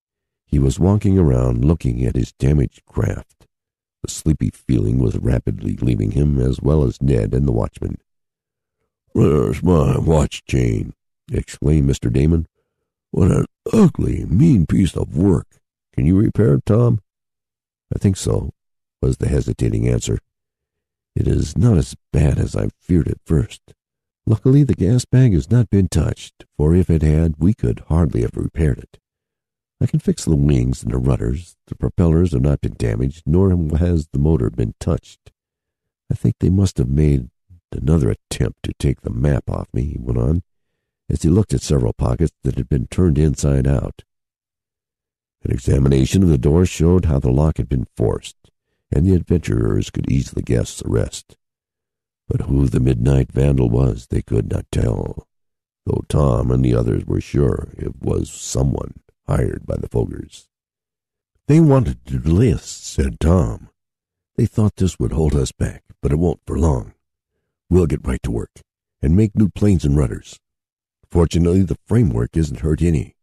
He was walking around looking at his damaged craft. The sleepy feeling was rapidly leaving him, as well as Ned and the watchman. "There's my watch chain," exclaimed Mr. Damon. "What an ugly, mean piece of work. Can you repair it, Tom?" "I think so," was the hesitating answer. "It is not as bad as I feared at first. Luckily, the gas bag has not been touched, for if it had, we could hardly have repaired it. I can fix the wings and the rudders. The propellers have not been damaged, nor has the motor been touched. I think they must have made another attempt to take the map off me," he went on, as he looked at several pockets that had been turned inside out. An examination of the door showed how the lock had been forced, and the adventurers could easily guess the rest. But who the midnight vandal was, they could not tell, though Tom and the others were sure it was someone hired by the Fogers. "They wanted to delay us," said Tom. "They thought this would hold us back, but it won't for long. We'll get right to work and make new planes and rudders. Fortunately, the framework isn't hurt any."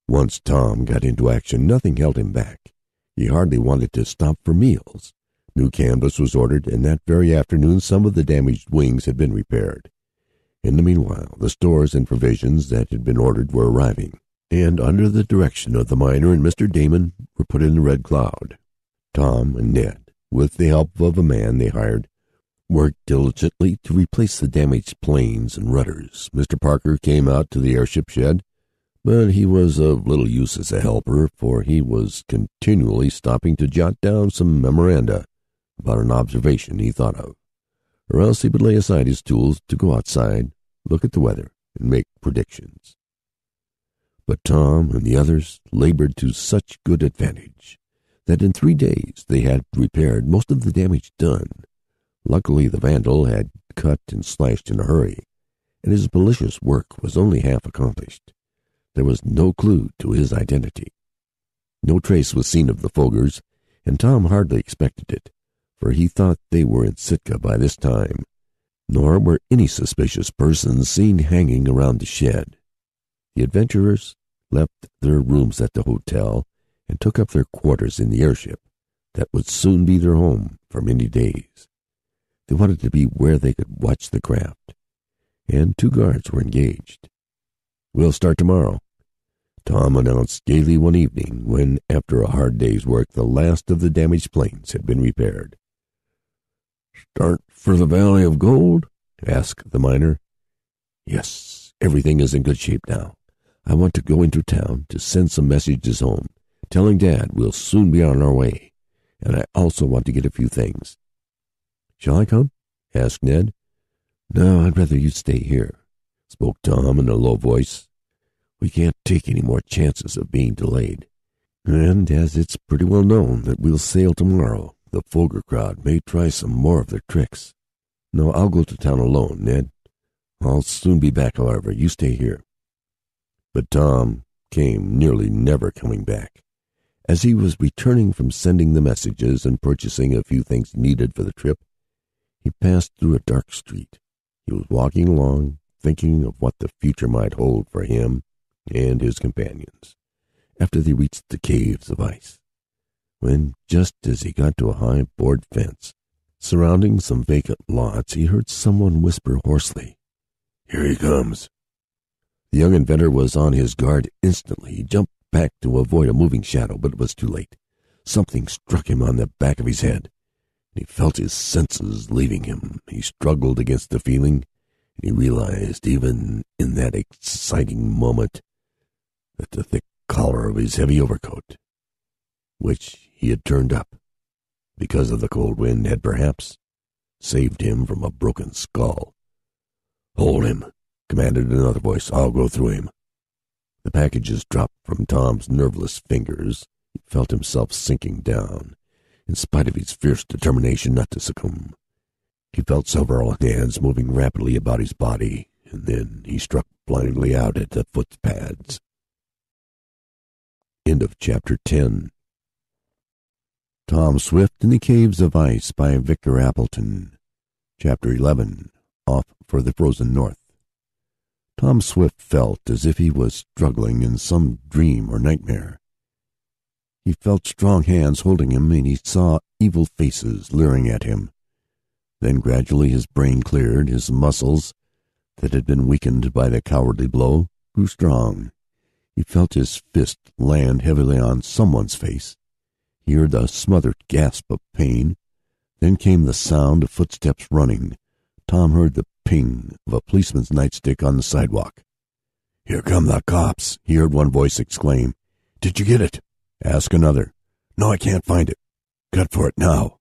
Once Tom got into action, nothing held him back. He hardly wanted to stop for meals. New canvas was ordered, and that very afternoon some of the damaged wings had been repaired. In the meanwhile, the stores and provisions that had been ordered were arriving, and under the direction of the miner and Mr. Damon were put in the Red Cloud. Tom and Ned, with the help of a man they hired, worked diligently to replace the damaged planes and rudders. Mr. Parker came out to the airship shed, but he was of little use as a helper, for he was continually stopping to jot down some memoranda about an observation he thought of, or else he would lay aside his tools to go outside, look at the weather, and make predictions. But Tom and the others labored to such good advantage that in 3 days they had repaired most of the damage done. Luckily, the vandal had cut and slashed in a hurry, and his malicious work was only half accomplished. There was no clue to his identity. No trace was seen of the Fogers, and Tom hardly expected it, for he thought they were in Sitka by this time, nor were any suspicious persons seen hanging around the shed. The adventurers left their rooms at the hotel and took up their quarters in the airship that would soon be their home for many days. They wanted to be where they could watch the craft, and 2 guards were engaged. "We'll start tomorrow," Tom announced gaily one evening when, after a hard day's work, the last of the damaged planes had been repaired. "Start for the Valley of Gold?" asked the miner. "Yes, everything is in good shape now. I want to go into town to send some messages home, telling Dad we'll soon be on our way, and I also want to get a few things." "Shall I come?" asked Ned. "No, I'd rather you stay here," spoke Tom in a low voice. "We can't take any more chances of being delayed. And as it's pretty well known that we'll sail tomorrow, the Foger crowd may try some more of their tricks. No, I'll go to town alone, Ned. I'll soon be back, however. You stay here." But Tom came nearly never coming back. As he was returning from sending the messages and purchasing a few things needed for the trip, he passed through a dark street. He was walking along, thinking of what the future might hold for him and his companions after they reached the caves of ice, when, just as he got to a high board fence surrounding some vacant lots, he heard someone whisper hoarsely, "Here he comes." The young inventor was on his guard instantly. He jumped back to avoid a moving shadow, but it was too late. Something struck him on the back of his head, and he felt his senses leaving him. He struggled against the feeling, and he realized, even in that exciting moment, that the thick collar of his heavy overcoat, which he had turned up because of the cold wind, had perhaps saved him from a broken skull. "Hold him," commanded another voice. "I'll go through him." The packages dropped from Tom's nerveless fingers. He felt himself sinking down, in spite of his fierce determination not to succumb. He felt several hands moving rapidly about his body, and then he struck blindly out at the footpads. End of chapter 10. Tom Swift in the Caves of Ice by Victor Appleton. Chapter 11. Off for the Frozen North. Tom Swift felt as if he was struggling in some dream or nightmare. He felt strong hands holding him, and he saw evil faces leering at him. Then gradually his brain cleared. His muscles, that had been weakened by the cowardly blow, grew strong. He felt his fist land heavily on someone's face. He heard a smothered gasp of pain. Then came the sound of footsteps running. Tom heard the ping of a policeman's nightstick on the sidewalk. "Here come the cops," he heard one voice exclaim. "Did you get it?" asked another. "No, I can't find it." "Cut for it now."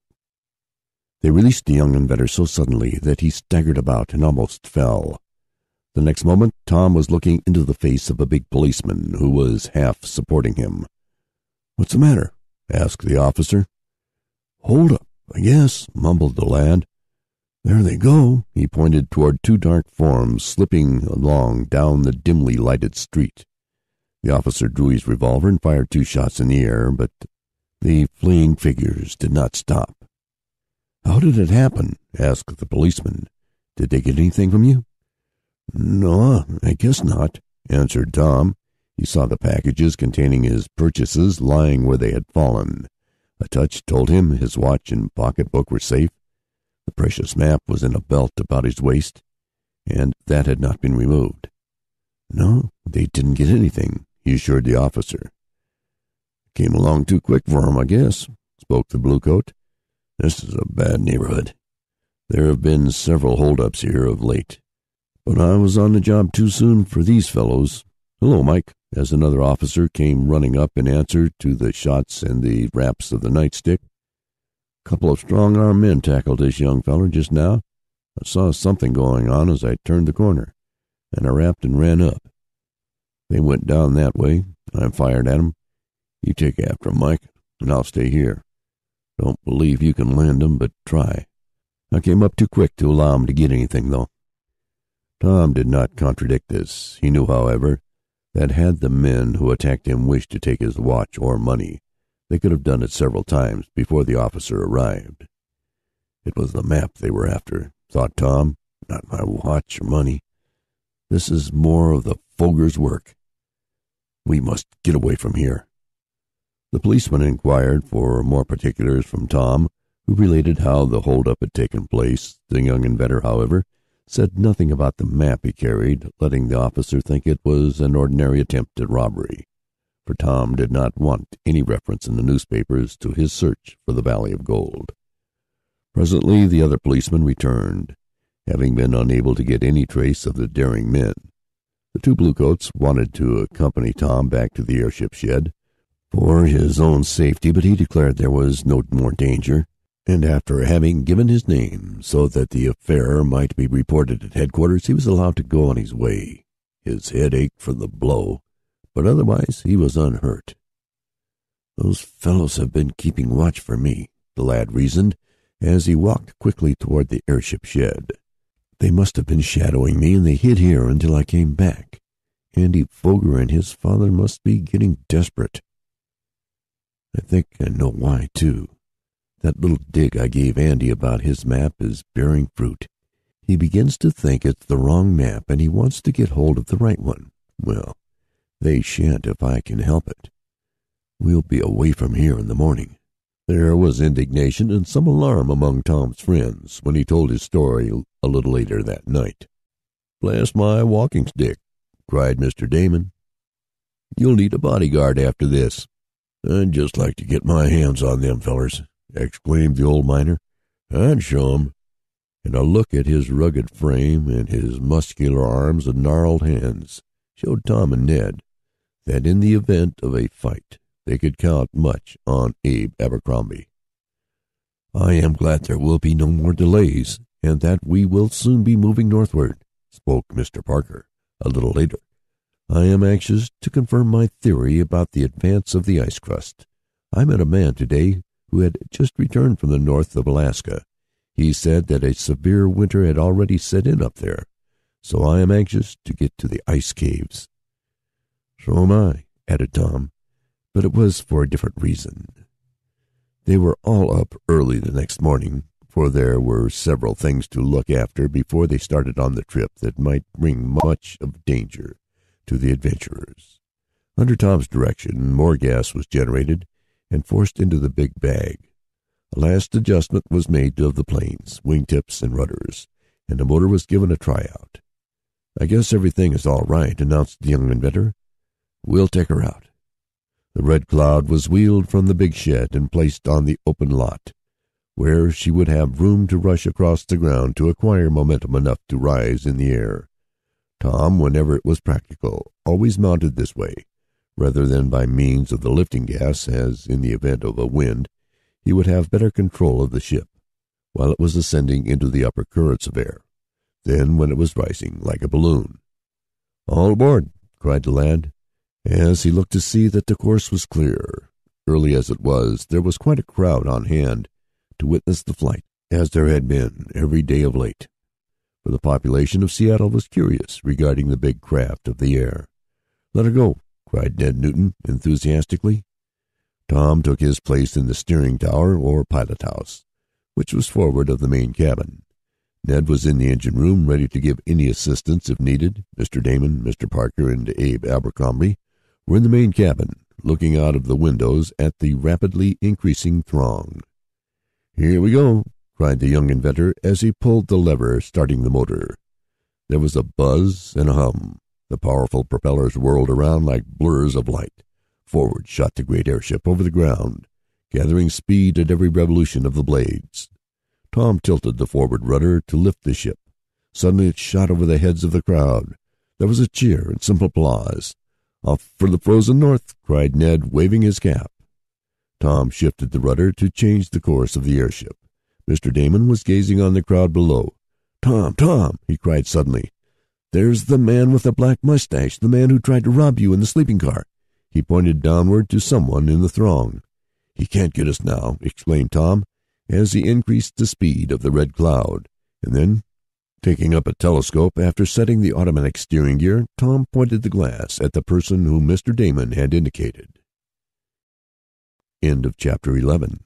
They released the young inventor so suddenly that he staggered about and almost fell. The next moment Tom was looking into the face of a big policeman who was half supporting him. "What's the matter?" asked the officer. "Hold up, I guess," mumbled the lad. "There they go." He pointed toward two dark forms slipping along down the dimly lighted street. The officer drew his revolver and fired 2 shots in the air, but the fleeing figures did not stop. "How did it happen?" asked the policeman. "Did they get anything from you?" "No, I guess not," answered Tom. He saw the packages containing his purchases lying where they had fallen. A touch told him his watch and pocketbook were safe. The precious map was in a belt about his waist, and that had not been removed. "No, they didn't get anything," he assured the officer. "Came along too quick for 'em, I guess," spoke the bluecoat. "This is a bad neighborhood. There have been several holdups here of late, but I was on the job too soon for these fellows. Hello, Mike," as another officer came running up in answer to the shots and the raps of the nightstick. "Couple of strong-armed men tackled this young feller just now. I saw something going on as I turned the corner, and I rapped and ran up. They went down that way. I fired at 'em. You take after 'em, Mike, and I'll stay here. Don't believe you can land 'em, but try. I came up too quick to allow 'em to get anything, though." Tom did not contradict this. He knew, however, that had the men who attacked him wished to take his watch or money, they could have done it several times before the officer arrived. It was the map they were after, thought Tom, not my watch or money. This is more of the Fogger's work. We must get away from here. The policeman inquired for more particulars from Tom, who related how the holdup had taken place. The young inventor, however, said nothing about the map he carried, letting the officer think it was an ordinary attempt at robbery, for Tom did not want any reference in the newspapers to his search for the Valley of Gold. Presently the other policeman returned, having been unable to get any trace of the daring men. The 2 bluecoats wanted to accompany Tom back to the airship shed for his own safety, but he declared there was no more danger, and after having given his name so that the affair might be reported at headquarters, he was allowed to go on his way. His head ached from the blow, but otherwise he was unhurt. "Those fellows have been keeping watch for me," the lad reasoned as he walked quickly toward the airship shed. "They must have been shadowing me, and they hid here until I came back. Andy Foger and his father must be getting desperate. I think I know why, too. That little dig I gave Andy about his map is bearing fruit. He begins to think it's the wrong map, and he wants to get hold of the right one. Well, they shan't if I can help it. We'll be away from here in the morning." There was indignation and some alarm among Tom's friends when he told his story a little later that night. "Bless my walking stick," cried Mr. Damon. "You'll need a bodyguard after this." "I'd just like to get my hands on them fellers," exclaimed the old miner. "I'd show 'em." And a look at his rugged frame and his muscular arms and gnarled hands showed Tom and Ned that in the event of a fight they could count much on Abe Abercrombie. "I am glad there will be no more delays, and that we will soon be moving northward," spoke Mr. Parker a little later. "I am anxious to confirm my theory about the advance of the ice crust. I met a man today who had just returned from the north of Alaska. He said that a severe winter had already set in up there, so I am anxious to get to the ice caves." "So am I," added Tom, but it was for a different reason. They were all up early the next morning, for there were several things to look after before they started on the trip that might bring much of danger to the adventurers. Under Tom's direction, more gas was generated and forced into the big bag. A last adjustment was made of the planes, wingtips, and rudders, and the motor was given a tryout. "I guess everything is all right," announced the young inventor. "We'll take her out." The Red Cloud was wheeled from the big shed and placed on the open lot. where she would have room to rush across the ground to acquire momentum enough to rise in the air. Tom, whenever it was practical, always mounted this way, rather than by means of the lifting gas, as in the event of a wind he would have better control of the ship while it was ascending into the upper currents of air than when it was rising like a balloon. "All aboard!" cried the lad, as he looked to see that the course was clear. Early as it was, there was quite a crowd on hand to witness the flight, as there had been every day of late, for the population of Seattle was curious regarding the big craft of the air. "Let her go!" cried Ned Newton enthusiastically. Tom took his place in the steering tower, or pilot house, which was forward of the main cabin. Ned was in the engine room, ready to give any assistance if needed. Mr. Damon, Mr. Parker, and Abe Abercrombie were in the main cabin, looking out of the windows at the rapidly increasing throng. "Here we go!" cried the young inventor as he pulled the lever, starting the motor. There was a buzz and a hum. The powerful propellers whirled around like blurs of light. Forward shot the great airship over the ground, gathering speed at every revolution of the blades. Tom tilted the forward rudder to lift the ship. Suddenly it shot over the heads of the crowd. There was a cheer and some applause. "Off for the frozen north!" cried Ned, waving his cap. Tom shifted the rudder to change the course of the airship. Mr. Damon was gazing on the crowd below. Tom!" he cried suddenly. "There's the man with the black mustache, the man who tried to rob you in the sleeping car." He pointed downward to someone in the throng. "He can't get us now," exclaimed Tom, as he increased the speed of the red cloud. And then, taking up a telescope, after setting the automatic steering gear, Tom pointed the glass at the person whom Mr. Damon had indicated. End of chapter 11.